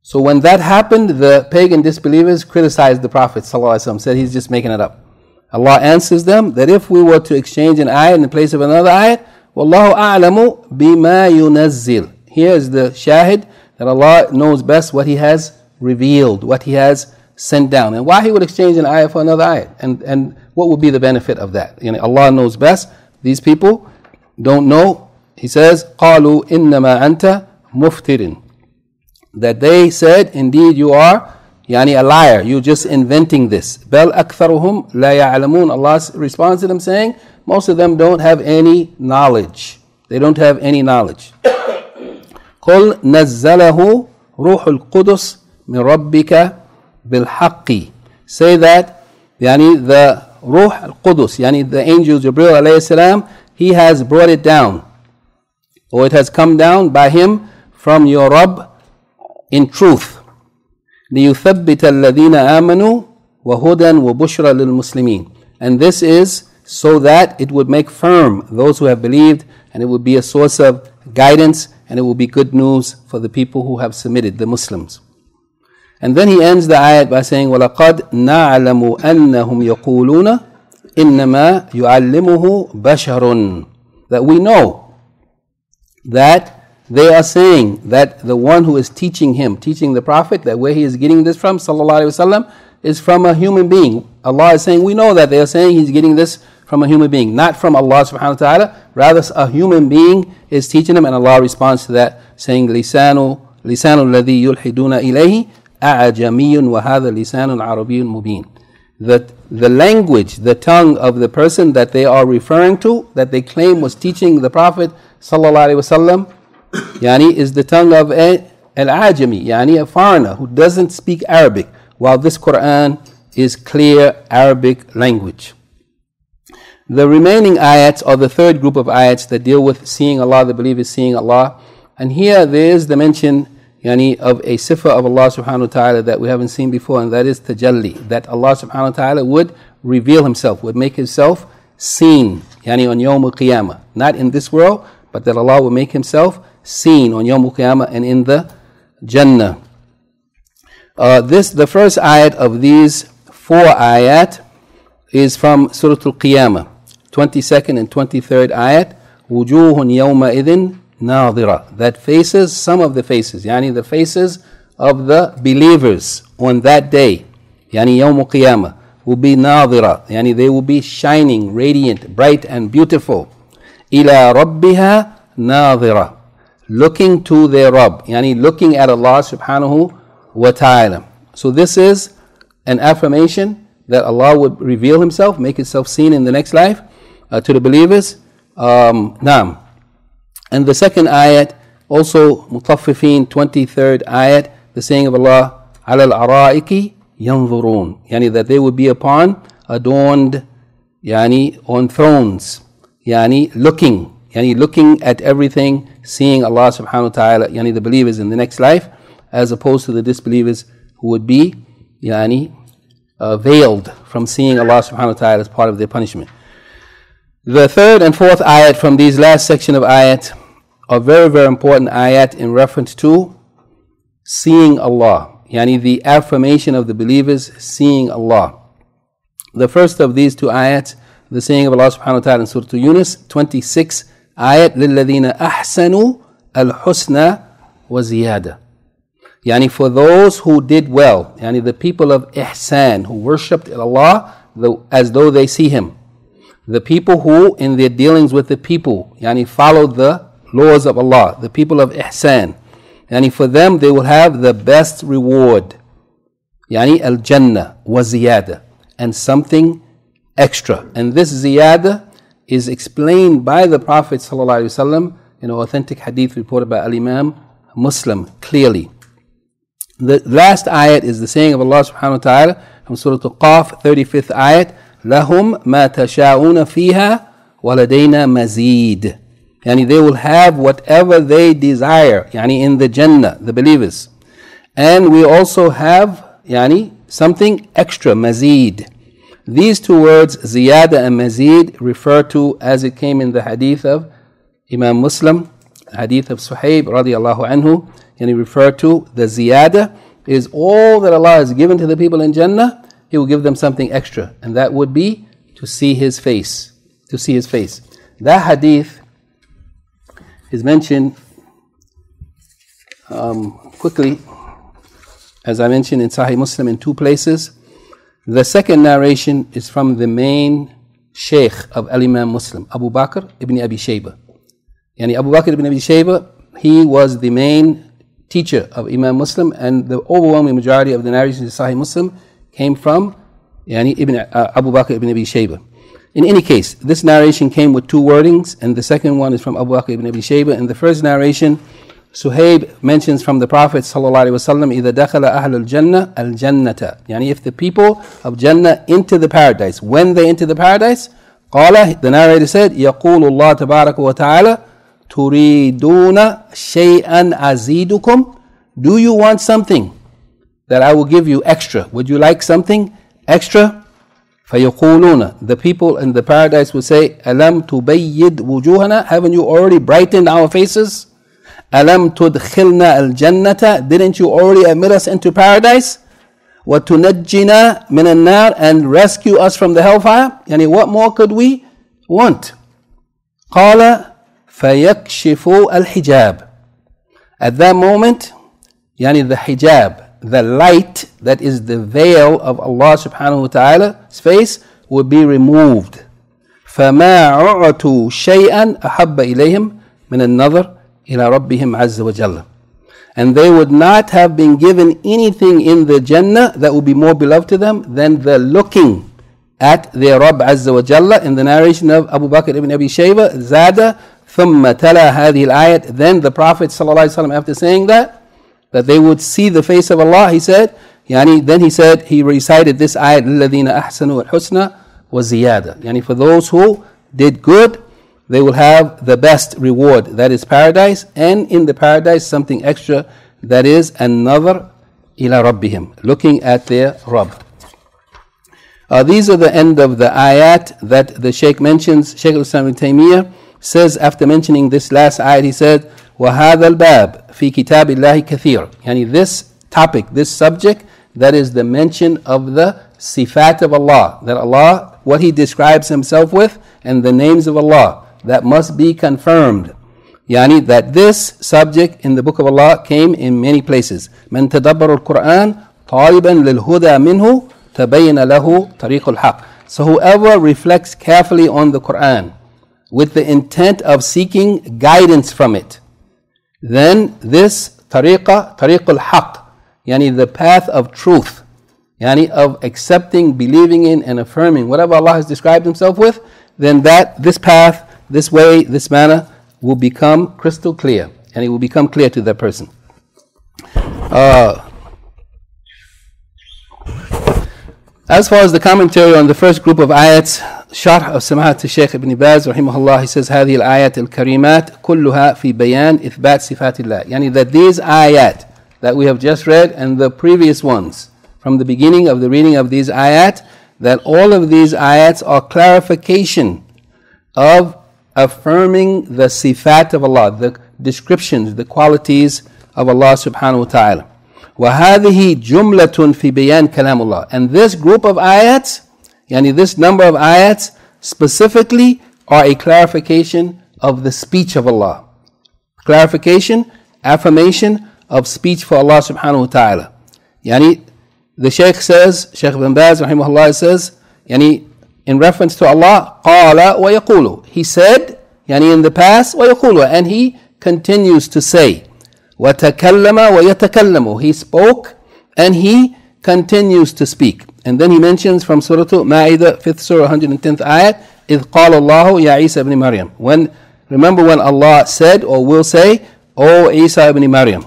so when that happened, the pagan disbelievers criticized the Prophet ﷺ, said he's just making it up. Allah answers them that if we were to exchange an ayat in place of another ayat, وَاللَّهُ أَعْلَمُ بِمَا يُنَزِّلُ. Here is the shahid, that Allah knows best what He has revealed, what He has sent down. And why He would exchange an ayat for another ayat? And what would be the benefit of that? You know, Allah knows best. These people don't know. He says, قَالُوا إِنَّمَا أَنْتَ مُفْتِرٍ. That they said, indeed you are yani a liar, you just inventing this. بَلْ أَكْثَرُهُمْ لَا يَعْلَمُونَ. Allah responds to them saying, most of them don't have any knowledge. They don't have any knowledge. قُلْ نَزَّلَهُ رُوحُ الْقُدُسِ مِنْ رَبِّكَ بِالْحَقِّ. Say that yani the Ruh al-Qudus, yani the angel Jibreel alayhi salam, he has brought it down, or it has come down by him from your Rabb in truth. لِيُثَبِّتَ الَّذِينَ آمَنُوا وَهُدًى وَبُشْرًا لِلْمُسْلِمِينَ. And this is so that it would make firm those who have believed, and it would be a source of guidance, and it will be good news for the people who have submitted, the Muslims. And then he ends the ayat by saying, وَلَقَدْ نَعْلَمُ أَنَّهُمْ يَقُولُونَ إِنَّمَا يُعَلِّمُهُ بَشَرٌ. That we know that they are saying that the one who is teaching him, teaching the Prophet, that where he is getting this from, sallallahu alaihi wasallam, is from a human being. Allah is saying, we know that they are saying he's getting this from a human being, not from Allah subhanahu wa ta'ala. Rather, a human being is teaching him, and Allah responds to that, saying, لِسَانُ الَّذِي يُلْحِدُونَ إِلَيْهِ أَعْجَمِيٌّ وَهَذَا لِسَانٌ عَرَبِيٌّ مُبِينٌ. That the language, the tongue of the person that they are referring to, that they claim was teaching the Prophet sallallahu alaihi wasallam, yani, is the tongue of al-ajami, yani a foreigner who doesn't speak Arabic, while this Quran is clear Arabic language. The remaining ayats are the third group of ayats that deal with seeing Allah, the believers seeing Allah. And here there is the mention of a sifa of Allah subhanahu wa ta'ala that we haven't seen before, and that is tajalli, that Allah subhanahu wa ta'ala would reveal himself, would make himself seen, on Yawm al-Qiyamah. Not in this world, but that Allah will make himself seen on Yawm al-Qiyamah and in the Jannah. The first ayat of these 4 ayat is from Surah Al-Qiyamah, 22nd and 23rd ayat. وُجُوهٌ يَوْمَئِذٍ نَاظِرَةٌ. That faces, some of the faces, the faces of the believers on that day, Yawm al-Qiyamah, will be ناظرة, they will be shining, radiant, bright and beautiful. إِلَى رَبِّهَا نَاظِرَةٌ. Looking to their Rabb, looking at Allah subhanahu wa ta'ala. So this is an affirmation that Allah would reveal himself, make himself seen in the next life to the believers. Naam. And the second ayat, also Mutaffifin, 23rd ayat, the saying of Allah, عَلَى الْأَرَائِكِ يَنْظُرُونَ, that they would be upon, adorned, on thrones, looking at everything, seeing Allah subhanahu wa ta'ala, the believers in the next life, as opposed to the disbelievers who would be, veiled from seeing Allah subhanahu wa ta'ala as part of their punishment. The third and fourth ayat from these last section of ayat are very, very important ayat in reference to seeing Allah, the affirmation of the believers seeing Allah. The first of these 2 ayats, the saying of Allah subhanahu wa ta'ala in Surah Yunus, 26 ayat, لِلَّذِينَ أَحْسَنُوا الْحُسْنَى وَزِيَادَةً. For those who did well, the people of ihsan, who worshipped Allah as though they see Him. The people who, in their dealings with the people, followed the laws of Allah, the people of ihsan. For them, they will have the best reward. Al-Jannah wa ziyada, and something extra. And this ziyada is explained by the Prophet ﷺ in an authentic hadith reported by Al-Imam Muslim clearly. The last ayat is the saying of Allah subhanahu wa ta'ala from Surah Al-Qaf, 35th ayat, لَهُمْ مَا تَشَاءُونَ فِيهَا وَلَدَيْنَا مَزِيدٌ. They will have whatever they desire, in the Jannah, the believers. And we also have, something extra, mazid. These 2 words, ziyada and mazid, refer to, as it came in the hadith of Imam Muslim, hadith of Suhaib radiallahu anhu, refer to the ziyada is all that Allah has given to the people in Jannah. He will give them something extra, and that would be to see His face. To see His face. That hadith is mentioned quickly, as I mentioned, in Sahih Muslim in 2 places. The second narration is from the main Shaykh of Al-Imam Muslim, Abu Bakr ibn Abi Shaybah. Abu Bakr ibn Abi Shaybah, he was the main teacher of Imam Muslim, and the overwhelming majority of the narrations in Sahih Muslim came from Abu Bakr ibn Abi Shaybah. In any case, this narration came with 2 wordings, and the second one is from Abu Bakr ibn Abi Shaybah. In the first narration, Suhaib mentions from the Prophet ﷺ, إِذَا دَخَلَ أَهْلُ الْجَنَّةِ الْجَنَّةَ. If the people of Jannah enter the paradise, when they enter the paradise, قال, the narrator said, يَقُولُ اللَّهُ تَبَارَكَ وَتَعَالَى تُرِيدُونَ شَيْئًا أَزِيدُكُمْ. Do you want something that I will give you extra? Would you like something extra? فَيَقُولُونَ. The people in the paradise will say, أَلَمْ تُبَيِّدْ وُجُوهَنَا. Haven't you already brightened our faces? أَلَمْ تُدْخِلْنَا الْجَنَّةَ, didn't you already admit us into paradise? وَتُنَجِّنَا مِنَ النَّارِ, and rescue us from the hellfire? Yani what more could we want? قَالَ فَيَكْشِفُ الْحِجَابِ. At that moment, yani the hijab, the light that is the veil of Allah subhanahu wa ta'ala's face would be removed. فَمَا عُعْتُوا شَيْئًا أَحَبَّ إِلَيْهِمْ مِنَ النَّظَرِ إِلَى رَبِّهِمْ عَزَّ وَجَلَّ. And they would not have been given anything in the Jannah that would be more beloved to them than the looking at their Rabb Azza wa Jalla. In the narration of Abu Bakr ibn Abi Shayba, Zada, ثُمَّ تَلَى هَذِهِ الْآيَةِ, then the Prophet ﷺ, after saying that they would see the face of Allah, he said, then he recited this ayat, لِلَّذِينَ أَحْسَنُوا الْحُسْنَى وَزِيَادَةً. Yani for those who did good, they will have the best reward, that is paradise, and in the paradise something extra, that is another ila rabbihim, looking at their Rabb. These are the end of the ayat that the Shaykh mentions. Shaykh al-Islam ibn Taymiyyah says, after mentioning this last ayat, he said, وَهَذَا الْبَابِ فِي كِتَابِ اللَّهِ كَثِيرٌ. Yani this topic, this subject, that is the mention of the sifat of Allah, that Allah, what He describes Himself with, and the names of Allah, that must be confirmed. Yani that this subject in the book of Allah came in many places. مَنْ تَدَبَّرُ الْقُرْآنِ طَالِبًا لِلْهُدَى مِنْهُ تَبَيَّنَ لَهُ طَرِيقُ الْحَقِّ. So whoever reflects carefully on the Qur'an with the intent of seeking guidance from it, then this tariqul haqq, yani the path of truth, yani of accepting, believing in and affirming whatever Allah has described Himself with, then this path, this way, this manner will become crystal clear, and it will become clear to that person. As far as the commentary on the first group of ayats, Sharh of Samahat Shaykh ibn Baaz, Rahimahullaah, he says, هذه الآيات الكريمات كلها في بيان إثبات صفات الله. Yani that these ayat that we have just read and the previous ones, from the beginning of the reading of these ayat, that all of these ayats are clarification of affirming the sifat of Allah, the descriptions, the qualities of Allah subhanahu wa ta'ala. وَهَذِهِ جُمْلَةٌ فِي بَيَانِ كَلَامُ اللَّهِ. And this group of ayats, yani this number of ayats, specifically are a clarification of the speech of Allah. Clarification, affirmation of speech for Allah subhanahu wa ta'ala. Yani the Shaykh says, Shaykh ibn Baaz Rahimahullaah says, yani in reference to Allah, قَالَ وَيَقُولُ. He said, yani in the past, وَيَقُولُ, and He continues to say. وَتَكَلَّمَ وَيَتَكَلَّمُ. He spoke and He continues to speak. And then he mentions from Surah Ma'idah, 5th Surah, 110th ayat, إِذْ قَالَ اللَّهُ يَا عِيسَى ibn Maryam. Remember when Allah said or will say, O Isa ibn Maryam,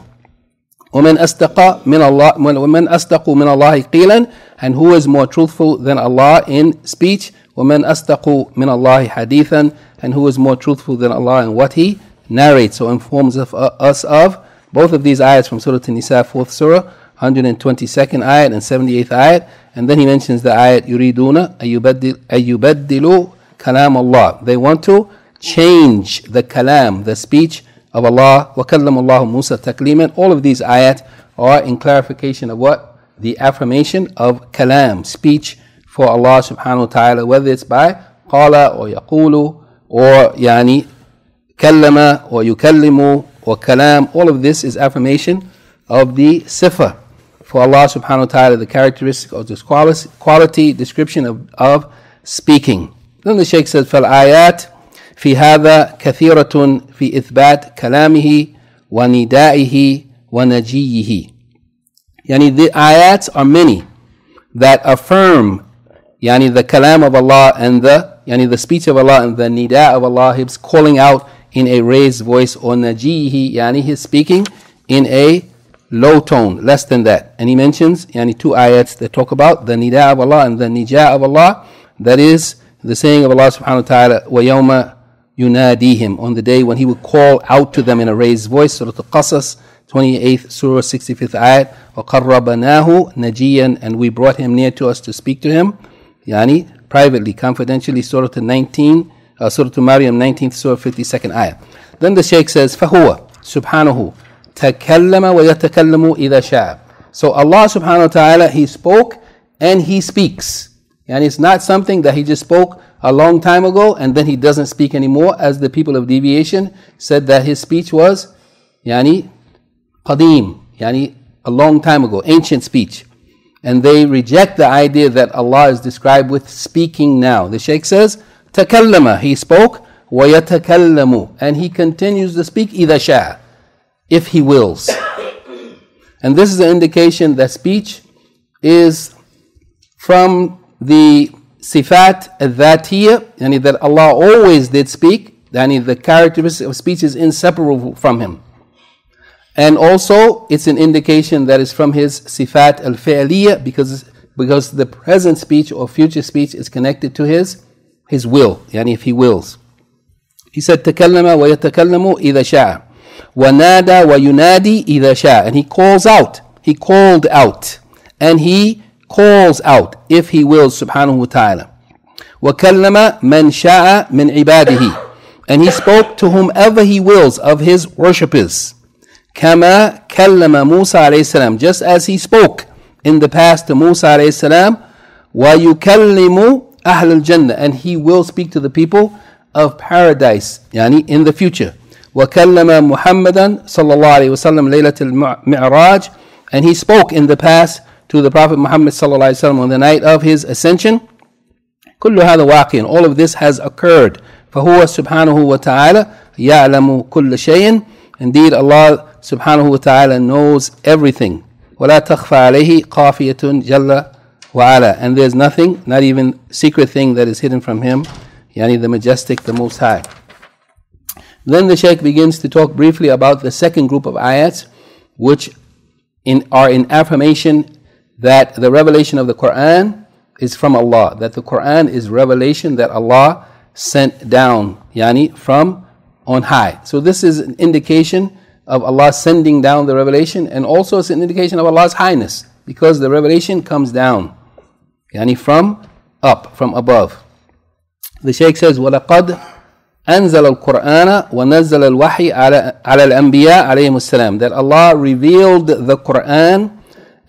وَمَنْ أَصْدَقُ مِنَ اللَّهِ قِيلًا, and who is more truthful than Allah in speech? وَمَنْ أَصْدَقُ مِنَ اللَّهِ حَدِيثًا, and who is more truthful than Allah in what He narrates or informs us of. Both of these ayats from Surah An-Nisa, 4th Surah, 122nd ayat and 78th ayat. And then he mentions the ayat, يُرِيدُونَ أَيُّبَدِّلُوا كَلَامَ اللَّهِ. They want to change the kalam, the speech of Allah. وَكَلَّمَ اللَّهُ مُوسَى تَكْلِيمًا. All of these ayat are in clarification of what? The affirmation of kalam, speech for Allah subhanahu wa ta'ala, whether it's by qala or yaqulu or yani kallama or yukallimu or kalam. All of this is affirmation of the sifa for Allah subhanahu wa ta'ala, the characteristic of this quality, description of speaking. Then the Shaykh says, فَالْآيَاتِ في هذا كثيرة في إثبات كلامه وندائه ونجيه. Yani the ayats are many that affirm yani the kalam of Allah and the speech of Allah and the nida of Allah, His calling out in a raised voice, or najihi, yani His speaking in a low tone, less than that. And he mentions yani two ayats that talk about the nida of Allah and the nija of Allah. That is the saying of Allah subhanahu wa ta'ala, وَيَوْمَ يُنَادِيهِمْ, on the day when He will call out to them in a raised voice. Surah Al-Qasas, 28th Surah, 65th ayat, وَقَرَّبَنَاهُ نَجِيًّا, and we brought Him near to us to speak to Him, yani privately, confidentially. Surah Maryam, 19th Surah, 52nd ayat. Then the Shaykh says, فَهُوَ, subhanahu. Takallama wa yatakallamu idha sha'a. So Allah subhanahu wa ta'ala, He spoke and He speaks. And it's not something that He just spoke a long time ago and then He doesn't speak anymore, as the people of deviation said that His speech was qadeem, a long time ago, ancient speech. And they reject the idea that Allah is described with speaking now. The Shaykh says, takallama, He spoke, wa yatakallamu, and He continues to speak idha sha'a, if He wills. And this is an indication that speech is from the sifat al-Dhatiyah, yani that Allah always did speak, yani the characteristic of speech is inseparable from Him. And also it's an indication that is from His sifat al-Fi'liyah, because the present speech or future speech is connected to His will, yani if He wills. He said, takallama wa yatakallamu idha sha'a. وَنَادَى وَيُنَادِي إِذَا شَاءَ. And He calls out, He called out, and He calls out if He wills, subhanahu wa ta'ala. وَكَلَّمَ مَنْ شَاءَ مِنْ عِبَادِهِ. And He spoke to whomever He wills of His worshippers. كَمَا كَلَّمَ مُوسَى عَلَيْهِ السَّلَامِ. Just as He spoke in the past to Musa alayhi السلام. وَيُكَلِّمُ أَهْلَ الْجَنَّةِ. And He will speak to the people of paradise, yani in the future. وَكَلَّمَ مُحَمَّدًا صلى الله عليه وسلم ليلة المعراج. And He spoke in the past to the Prophet Muhammad صلى الله عليه وسلم on the night of his ascension. كل هذا واقع. All of this has occurred. فهو سبحانه وتعالى يعلم كل شيء. Indeed, Allah subhanahu wa ta'ala knows everything. ولا تخفى عليه خافية جل وعلا. And there's nothing, not even secret thing, that is hidden from Him, yani the majestic, the most high. Then the Shaykh begins to talk briefly about the second group of ayats, which are in affirmation that the revelation of the Quran is from Allah, that the Quran is revelation that Allah sent down, yani from on high. So this is an indication of Allah sending down the revelation, and also it's an indication of Allah's highness, because the revelation comes down, yani from up, from above. The Shaykh says, وَلَقَدْ أنزل القرآن ونزل الوحي على الأنبياء عليهم السلام. That Allah revealed the Quran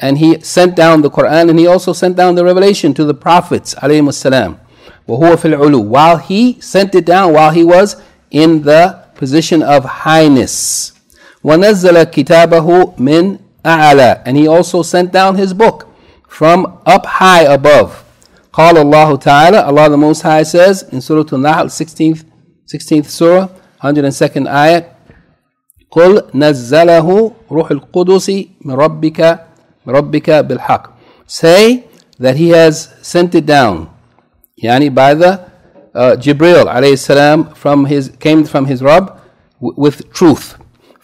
and He sent down the Quran, and He also sent down the revelation to the prophets عليهم السلام. وهو في العلو. While He sent it down, while He was in the position of highness. ونزل كتابه من أعلى. And He also sent down His book from up high above. قال الله تعالى. Allah the Most High says in Surah Al-Nahl, 16th Surah, 102nd ayat, قُلْ نَزَّلَهُ رُوحُ الْقُدُسِ مِن رَبِّكَ بِالْحَقِّ. Say that He has sent it down, yani by the Jibreel alayhi salam, came from His Rabb with truth.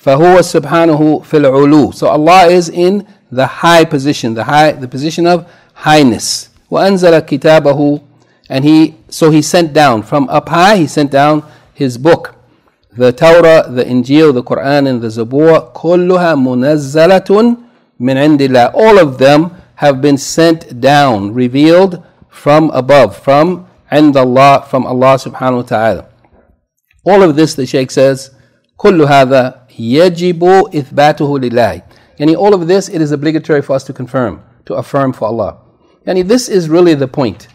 فَهُوَ سُبْحَانَهُ فِي الْعُلُو. So Allah is in the high position, the position of highness. وَأَنزَلَ كِتَابَهُ. And He sent down from up high, He sent down His book, the Torah, the Injil, the Quran, and the Zabur. كُلُّهَا مُنَزَّلَةٌ مِنْ عِنْدِ اللَّهِ. All of them have been sent down, revealed from above, from عند Allah, from Allah subhanahu wa ta'ala. All of this, the Shaykh says, كُلُّ هَذَا يَجِبُ إِثْبَاتُهُ لِلَّهِ. Yani all of this, it is obligatory for us to confirm, to affirm for Allah. Yani this is really the point.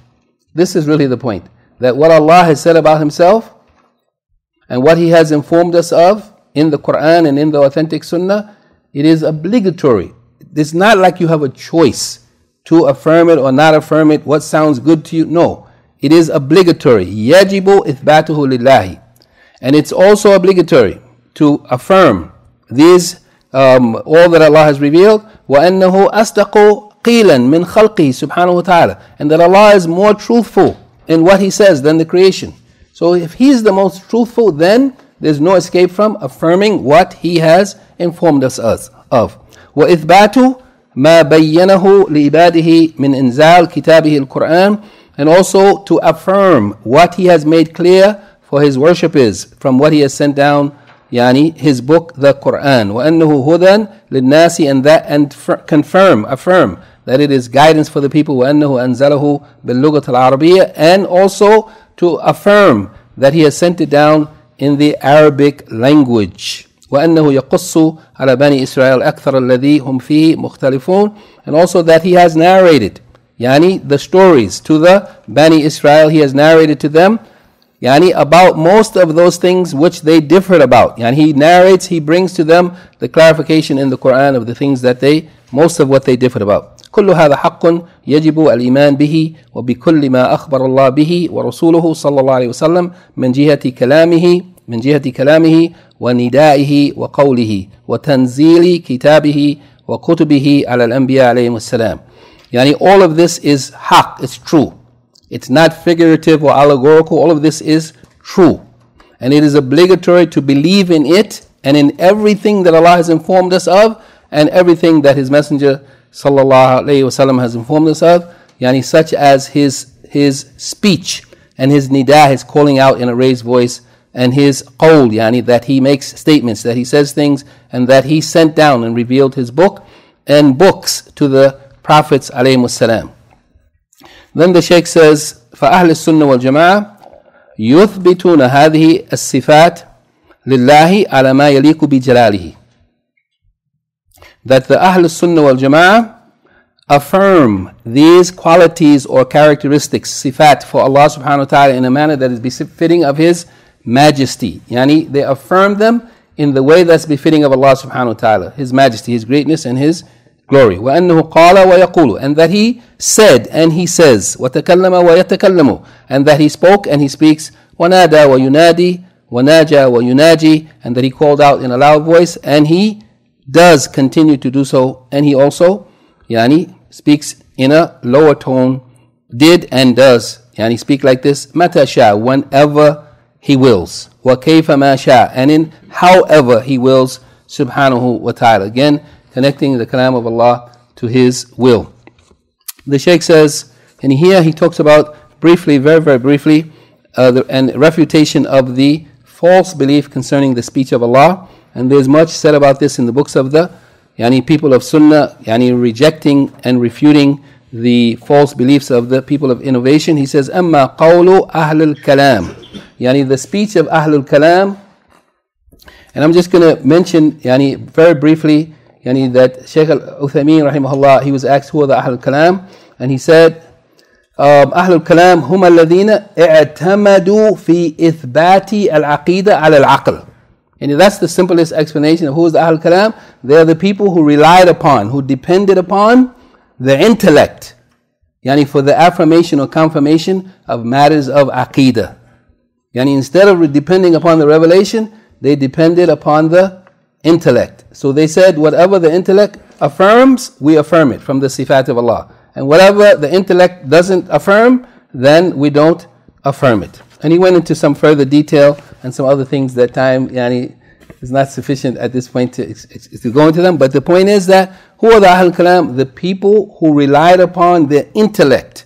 This is really the point. That what Allah has said about Himself and what He has informed us of in the Quran and in the authentic Sunnah, it is obligatory. It's not like you have a choice to affirm it or not affirm it, what sounds good to you. No, it is obligatory. يَجِبُ إِثْبَاتُهُ لِلَّهِ. And it's also obligatory to affirm these, all that Allah has revealed. وَأَنَّهُ أَصْدَقُ قِيلًا مِنْ خَلْقِهِ سُبْحَانَهُ وَتَعَالَى. And that Allah is more truthful in what He says than the creation. So if He is the most truthful, then there's no escape from affirming what He has informed us of. وَإِثْبَاتُ مَا بَيَّنَهُ لِعِبَادِهِ مِنْ إِنزَالِ كِتَابِهِ الْقُرْآنِ. And also to affirm what He has made clear for His worshippers from what He has sent down, yani His book, the Quran. وَأَنَّهُ هُدًى لِلنَّاسِ. And confirm, affirm that it is guidance for the people. وَأَنَّهُ أَنزَلَهُ بِاللُّغَةِ الْعَرَبِيَّةِ. And also to affirm that He has sent it down in the Arabic language. وأنه يقص على بني إسرائيل أكثر الذي هم فيه مختلفون. And also that he has narrated, يعني the stories to the Bani Israel, he has narrated to them, يعني about most of those things which they differed about. يعني he narrates, he brings to them the clarification in the Quran of the things that they, most of what they differed about. كل هذا حق يجب الإيمان به وبكل ما أخبر الله به ورسوله صلى الله عليه وسلم من جهة كلامه وندائه وقوله وتنزيل كتابه وكتبه على الأنبياء عليهم السلام. يعني all of this is haq, it's true. It's not figurative or allegorical. All of this is true. And it is obligatory to believe in it and in everything that Allah has informed us of and everything that His Messenger sallallahu alayhi wasallam has informed us of, yani such as his speech and his nidah, his calling out in a raised voice, and his qawl, yani that he makes statements, that he says things, and that he sent down and revealed his book and books to the prophets alayhimus salam. Then the Shaykh says, فَأَهْلِ السُنَّةِ وَالْجَمَاعَةِ يُثْبِتُونَ هَذِهِ الصِّفَاتِ لِلَّهِ عَلَى مَا يَلِيقُ بِجَلَالِهِ. That the Ahl Sunnah wal Jama'ah affirm these qualities or characteristics, sifat, for Allah subhanahu wa ta'ala in a manner that is befitting of His majesty. Yani they affirm them in the way that's befitting of Allah subhanahu wa ta'ala, His majesty, His greatness and His glory. وَأَنَّهُ قَالَ وَيَقُولُ, and that He said and He says, وَتَكَلَّمَ وَيَتَكَلَّمُ, and that He spoke and He speaks, وَنَادَى وَيُنَادِي وَنَاجَى وَيُنَاجِي, and that He called out in a loud voice and He does continue to do so, and He also yani speaks in a lower tone, did and does yani speak like this, مَتَى شَاء, whenever He wills, وَكَيْفَ مَا شَاء, and in however He wills, subhanahu wa ta'ala. Again, connecting the kalam of Allah to His will. The Shaykh says, and here he talks about briefly, very, very briefly, and refutation of the false belief concerning the speech of Allah. And there's much said about this in the books of the yani people of Sunnah, yani rejecting and refuting the false beliefs of the people of innovation. He says, أَمَّا قَوْلُ أَهْلُ الْكَلَامِ, yani the speech of Ahlul Kalam. And I'm just going to mention yani very briefly yani that Shaykh Al-Uthaymeen Rahimahullaah, he was asked who are the Ahlul Kalam, and he said, Ahlul Kalam hum alladhina i'tamadu fi ithbati al-Aqeedah ala al-Aql. And that's the simplest explanation of who is the Ahl Kalam. They are the people who relied upon, who depended upon the intellect, yani for the affirmation or confirmation of matters of Aqeedah. Yani instead of depending upon the revelation, they depended upon the intellect. So they said, whatever the intellect affirms, we affirm it from the sifat of Allah. And whatever the intellect doesn't affirm, then we don't affirm it. And he went into some further detail and some other things that time yani is not sufficient at this point to go into them. But the point is that who are the Ahl Kalam? The people who relied upon their intellect.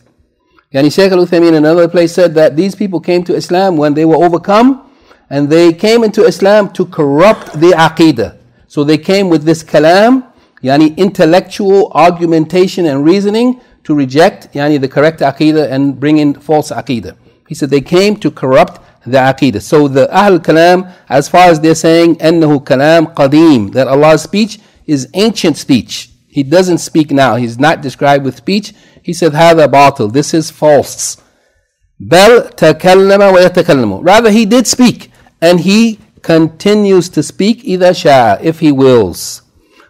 Yani Shaykh Al-Uthaymeen in another place said that these people came to Islam when they were overcome, and they came into Islam to corrupt the Aqeedah. So they came with this kalam, yani intellectual argumentation and reasoning, to reject yani the correct Aqeedah and bring in false Aqeedah. He said they came to corrupt the Aqeedah. So the Ahl Kalam, as far as they're saying, أنه كلام قديم, that Allah's speech is ancient speech. He doesn't speak now. He's not described with speech. He said, هذا باطل, this is false. بل تكلم ويتكلم. Rather, He did speak, and He continues to speak إذا شاء, if He wills.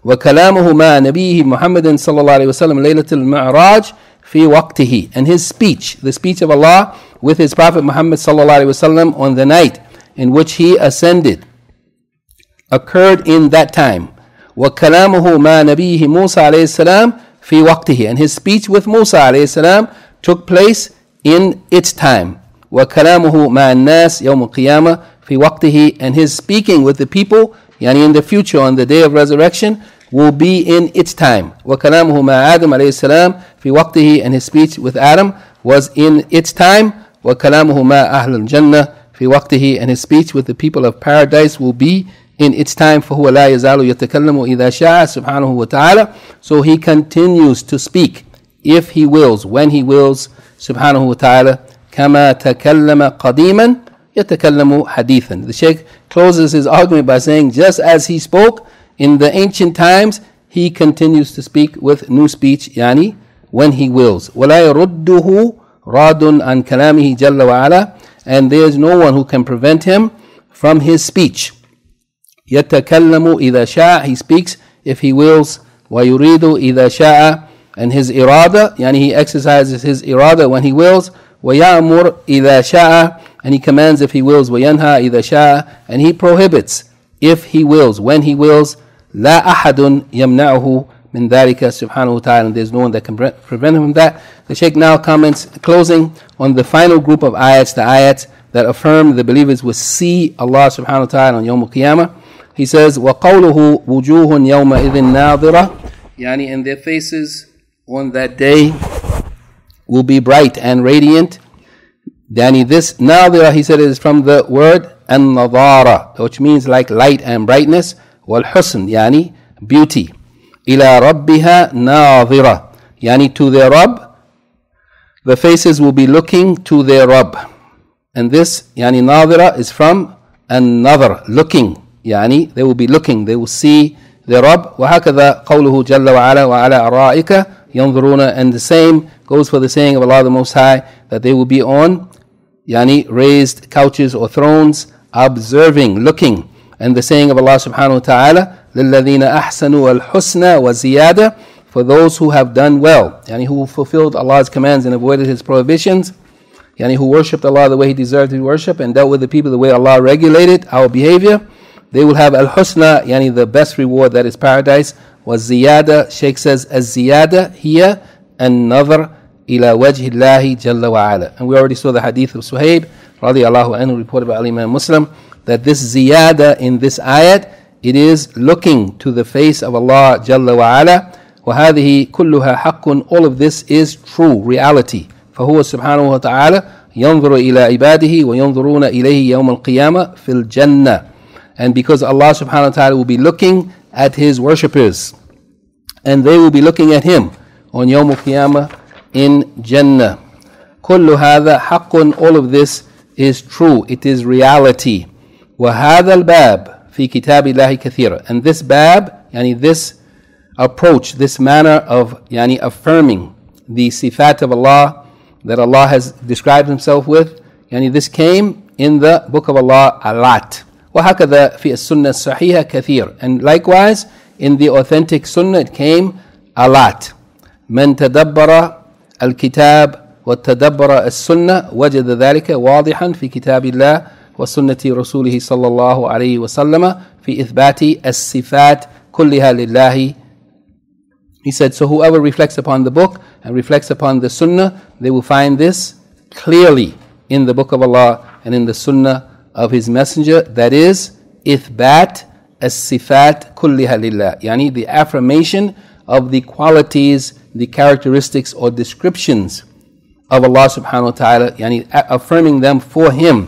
وكلامه مع نبيه محمد صلى الله عليه وسلم ليلة المعراج في وقته. And His speech, the speech of Allah with His Prophet Muhammad sallallahu alaihi wasallam on the night in which He ascended, occurred in that time. وَكَلَامُهُ مَا نَبِيهِ مُوسَى عليه السلام في وقته. And His speech with Musa عليه السلام took place in its time. وَكَلَامُهُ مَا النَّاسِ يَوْمُ القِيَامَةِ في وقته. And His speaking with the people, yani in the future on the day of resurrection, will be in its time. وَكَلَامُهُ مَا آدَمَ عليه السلام في وقته. And His speech with Adam was in its time. وَكَلَامُهُ مَا أَهْلُ الْجَنَّةِ في وقته. And His speech with the people of paradise will be in its time. فَهُوَ لَا يَزَالُ يَتَكَلَّمُ إِذَا شَاءَ سُبْحَانَهُ وَتَعَالَى. So He continues to speak if He wills, when He wills, subhanahu wa ta'ala. كَمَا تَكَلَّمَ قَدِيمًا يتكلم حديثا. The Shaykh closes his argument by saying, just as he spoke in the ancient times, he continues to speak with new speech, يعني when he wills. ولا يرده راد عن كلامه جل وعلا, and there is no one who can prevent him from his speech. يتكلم إذا شاء, he speaks if he wills. ويريد إذا شاء, and his irada, يعني he exercises his irada when he wills. ويأمر إذا شاء, and he commands if he wills. وينهى إذا شاء, and he prohibits if he wills, when he wills. لا أحد يمنعه من ذلك سبحانه وتعالى, and there's no one that can prevent him from that. The Shaykh now comments, closing on the final group of ayats, the ayats that affirm the believers will see Allah subhanahu wa ta'ala on Yawm al-Qiyamah. He says, وَقَوْلُهُ وُجُوهٌ يَوْمَئِذٍ نَاظِرَةٌ, yani, and their faces on that day will be bright and radiant. Yani this nadira, he said, is from the word an-nadara, which means like light and brightness. Wal-husn, yani beauty. Ila rabbiha nadira, yani to their Rabb, the faces will be looking to their Rabb. And this, yani nadira, is from an-nadr, looking. Yani they will be looking, they will see their Rabb. وَهَكَذَا قَوْلُهُ جَلَّ وَعَلَى وَعَلَى أَرَائِكَ يَنْظُرُونَ, and the same goes for the saying of Allah the Most High, that they will be on yani raised couches or thrones, observing, looking. And the saying of Allah subhanahu wa ta'ala, لِلَّذِينَ أَحْسَنُوا الْحُسْنَى وَزِيَادَةً, for those who have done well, yani who fulfilled Allah's commands and avoided His prohibitions, yani who worshipped Allah the way He deserved to worship and dealt with the people the way Allah regulated our behavior, they will have al-husna, yani the best reward, that is paradise. Was-ziyada, Shaykh says, az-ziyada here an-nazar ila wajhi Allahi jalla wa ala. And we already saw the hadith of Suhaib radiyallahu anhu, reported by Al-Imam Muslim, that this ziyada in this ayat, it is looking to the face of Allah jalla wa ala. وَهَذِهِ كُلُّهَا حَقٌّ, all of this is true, reality. فَهُوَ سُبْحَانَهُ وَتَعَالَى يَنْظُرُ إِلَىٰ عِبَادِهِ وَيَنْظُرُونَ إِلَيْهِ يَوْمَ الْقِيَامَةِ فِي الْجَنَّةِ. And because Allah subhanahu wa ta'ala will be looking at His worshippers, and they will be looking at Him on Yawm al-Qiyamah in Jannah. كُلُّ هَذَا حَقٌّ, all of this is true, it is reality. وَهَذَا الْبَابِ فِي كِتَابِ اللَّهِ كَثِيرًا, and this bab, yani this approach, this manner of yani affirming the sifat of Allah that Allah has described Himself with, yani this came in the book of Allah a lot. وَهَكَذَا فِي السُنَّةِ الصَّحِيحَةِ كَثِيرٌ, and likewise in the authentic sunnah it came a lot. مَنْ تَدَبَّرَ الْكِتَابِ وَتَدَبَّرَ السُنَّةِ وَجَدَ ذَلِكَ واضحا في كتاب الله وسنة رسوله صلى الله عليه وسلم في إثبات الصفات كلها لله. He said, so whoever reflects upon the book and reflects upon the sunnah, they will find this clearly in the book of Allah and in the sunnah of His messenger, that is ithbat as-sifat kulliha lillah, yani the affirmation of the qualities, the characteristics or descriptions of Allah subhanahu wa ta'ala, yani affirming them for Him,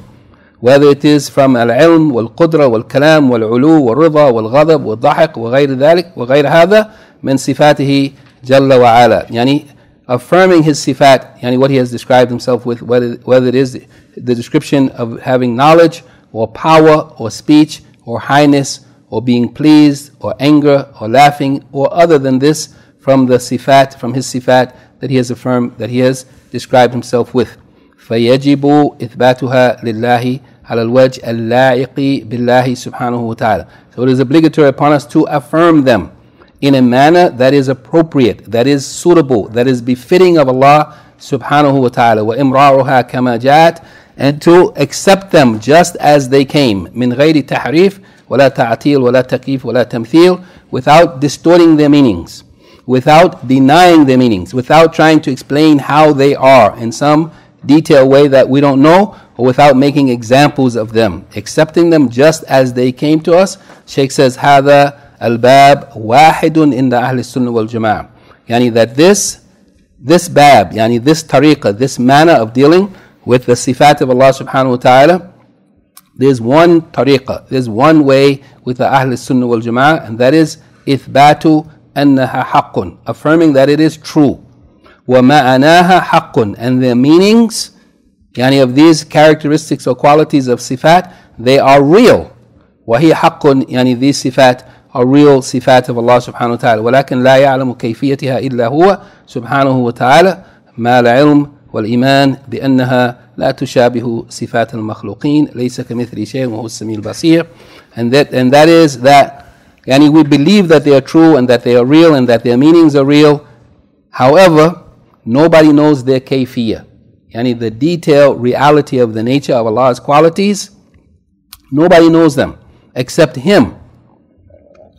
whether it is from al-ilm wal-qudra wal-kalam wal-ulu wal-rida wal-ghadab wal-dhahik وغير ذلك وغير هذا من صفاته جل وعلا, yani affirming His sifat, yani what He has described Himself with, whether it is the description of having knowledge or power or speech or highness or being pleased or anger or laughing or other than this from the sifat, from His sifat that He has affirmed, that He has described Himself with. فَيَجِبُ إِثْبَاتُهَا لِلَّهِ عَلَى الْوَجْهِ اللَّائِقِ بِاللَّهِ سُبْحَانَهُ وَتَعَالَى. So it is obligatory upon us to affirm them in a manner that is appropriate, that is suitable, that is befitting of Allah subhanahu wa ta'ala. وَإِمْرَارُهَا كَمَا جَاءَتْ, and to accept them just as they came. مِنْ غَيْرِ تَحْرِيفٍ وَلَا تَعْتِيلٍ وَلَا تَكْيِيفٍ وَلَا تَمْثِيلٍ, without distorting their meanings, without denying their meanings, without trying to explain how they are in some detailed way that we don't know, or without making examples of them, accepting them just as they came to us. Shaykh says, هذا الباب واحد عند أهل السنة والجماعة, yani that this bab, yani this tariqah, this manner of dealing with the sifat of Allah subhanahu wa ta'ala, there's one tariqah, there's one way with the Ahl Sunnah wal Jama'ah, and that is إثبات أنها حق, affirming that it is true. ومعناها حق, and their meanings, Yani of these characteristics or qualities of sifat, they are real. وهي حق, يعني these sifat are real sifat of Allah subhanahu wa ta'ala. ولكن لا يعلم كيفيتها إلا هو سبحانه وتعالى مع العلم والإيمان بأنها لا تشابه صفات المخلوقين ليس كمثله شيء وهو السميع البصير. And that is that yani we believe that they are true and that they are real and that their meanings are real. However, nobody knows their kayfiyah, yani the detailed reality of the nature of Allah's qualities. Nobody knows them except Him.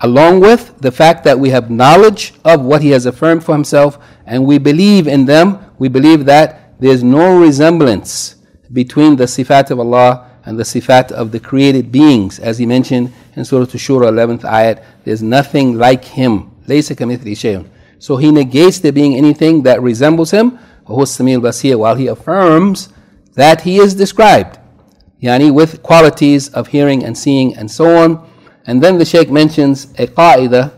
Along with the fact that we have knowledge of what He has affirmed for Himself and we believe in them, we believe that there's no resemblance between the sifat of Allah and the sifat of the created beings. As He mentioned in Surah Ash-Shura 11th ayat, there's nothing like Him. لَيْسَ كَمِثْلِهِ شَيْءٌ. So He negates there being anything that resembles Him, وَهُوَ السَّمِيعُ الْبَصِيرُ, while He affirms that He is described, yani with qualities of hearing and seeing and so on. And then the Shaykh mentions a qa'idah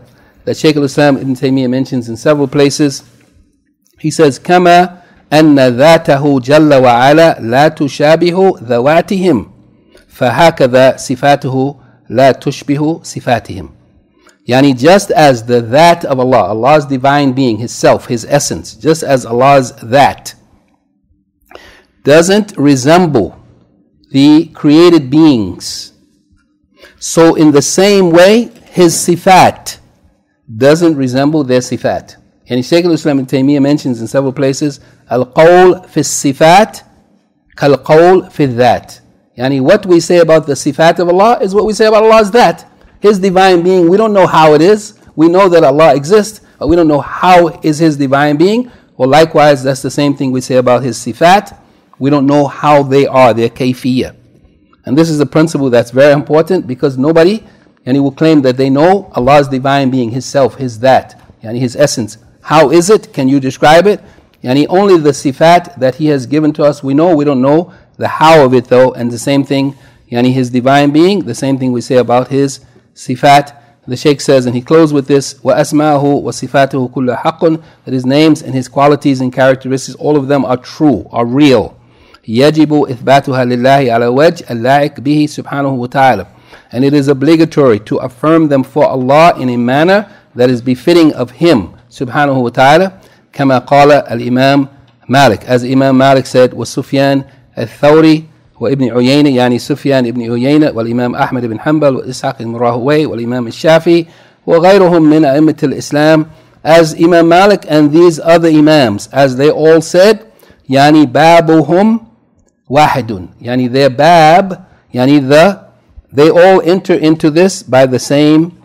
that Shaykh al-Islam Ibn Taymiyyah mentions in several places. He says, كَمَا أَنَّ ذَاتَهُ جَلَّ وَعَلَى لَا تُشَابِهُ ذَوَاتِهِمْ فَهَكَذَا صِفَاتُهُ لَا تُشْبِهُ صِفَاتِهِمْ. Yani just as the that of Allah, Allah's divine being, His self, His essence, just as Allah's that doesn't resemble the created beings, so in the same way, His sifat doesn't resemble their sifat. And Shaykh al-Islam Ibn Taymiyyah mentions in several places, Al-Qawl fi sifat kal-Qawl fi dhat. Yani what we say about the sifat of Allah is what we say about Allah's that. His divine being, we don't know how it is. We know that Allah exists, but we don't know how is His divine being. Well, likewise, that's the same thing we say about His sifat. We don't know how they are, their kayfiyah. And this is a principle that's very important because nobody will claim that they know Allah's divine being, His self, His that, His essence. How is it? Can you describe it? Only the sifat that He has given to us we know. We don't know the how of it though. And the same thing, His divine being, the same thing we say about His sifat. The Shaykh says, and he closed with this, وَأَسْمَاهُ وَصِفَاتُهُ كُلَّ حَقٌّ, that His names and His qualities and characteristics, all of them are true, are real. يَجِبُ إِثْبَاتُهَا لِلَّهِ عَلَى وَجْهِ اللَّائِقِ بِهِ سُبْحَانَهُ وَتَعَالَى. And it is obligatory to affirm them for Allah in a manner that is befitting of Him, subhanahu wa ta'ala, كما قال الإمام مالك, as Imam Malik said, وَسُفْيَانِ الثَّوْرِي وابن عيينة, يعني سفيان ابن عيينة, والإمام أحمد بن حنبل, وإسحاق بن راهوي, والإمام الشافعي, وغيرهم من أئمة الإسلام, as Imam Malik and these other Imams, as they all said, يعني بابهم واحد, يعني their bab, يعني they all enter into this by the same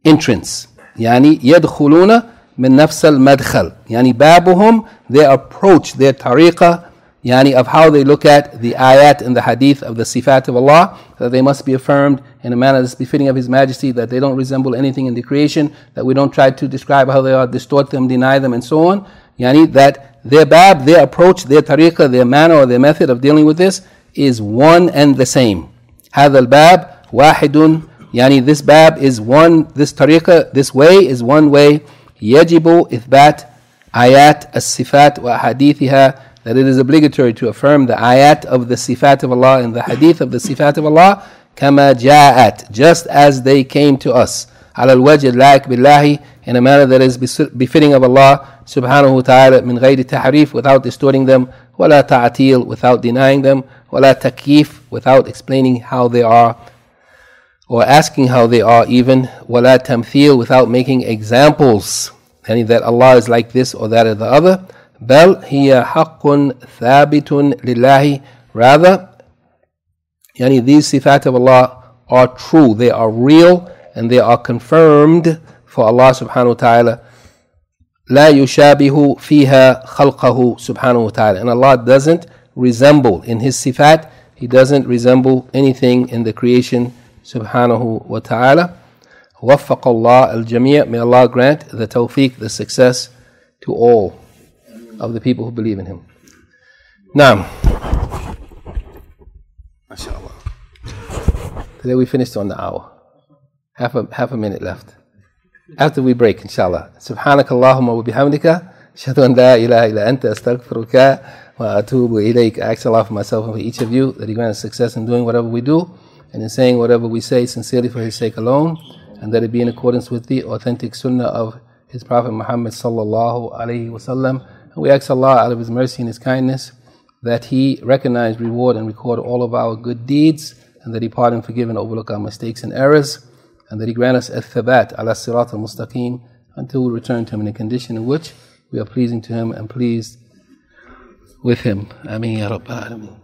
entrance, يعني يدخلون من نفس المدخل, يعني بابهم, their approach, their tariqah, yani of how they look at the ayat and the hadith of the sifat of Allah, that they must be affirmed in a manner that's befitting of His Majesty, that they don't resemble anything in the creation, that we don't try to describe how they are, distort them, deny them, and so on. Yani that their bab, their approach, their tariqah, their manner or their method of dealing with this is one and the same. هذا الباب واحد, yani this bab is one, this tariqah, this way is one way. يجب إثبات آيات الصفات وأحاديثها, that it is obligatory to affirm the ayat of the sifat of Allah and the hadith of the sifat of Allah, كما جاءت, just as they came to us, على الوجه اللائق بالله, in a manner that is befitting of Allah subhanahu wa ta'ala, من غير تحريف, without distorting them, ولا تعطيل, without denying them, ولا تكييف, without explaining how they are or asking how they are even, ولا تمثيل, without making examples, any that Allah is like this or that or the other. بل هي حق ثابت لله, rather, yani these sifat of Allah are true, they are real, and they are confirmed for Allah subhanahu wa ta'ala. لا يشابه فيها خلقه سبحانه وتعالى, and Allah doesn't resemble in His sifat, He doesn't resemble anything in the creation subhanahu wa ta'ala. وفق الله الجميع, may Allah grant the tawfiq, the success to all of the people who believe in Him. Naam. MashaAllah. Today we finished on the hour. Half a minute left. After we break, inshallah. Subhanakallahumma wa bihamdika, Ashhadu an la ilaha illa anta astaghfiruka wa atubu ilayk. I ask Allah for myself and for each of you that He grant us success in doing whatever we do and in saying whatever we say sincerely for His sake alone, and that it be in accordance with the authentic sunnah of His Prophet Muhammad sallallahu alaihi wasallam. And we ask Allah out of His mercy and His kindness that He recognize, reward and record all of our good deeds, and that He pardon, forgive and overlook our mistakes and errors, and that He grant us al-thabat ala sirat al-mustaqim until we return to Him in a condition in which we are pleasing to Him and pleased with Him. Ameen ya Rabbal Alameen.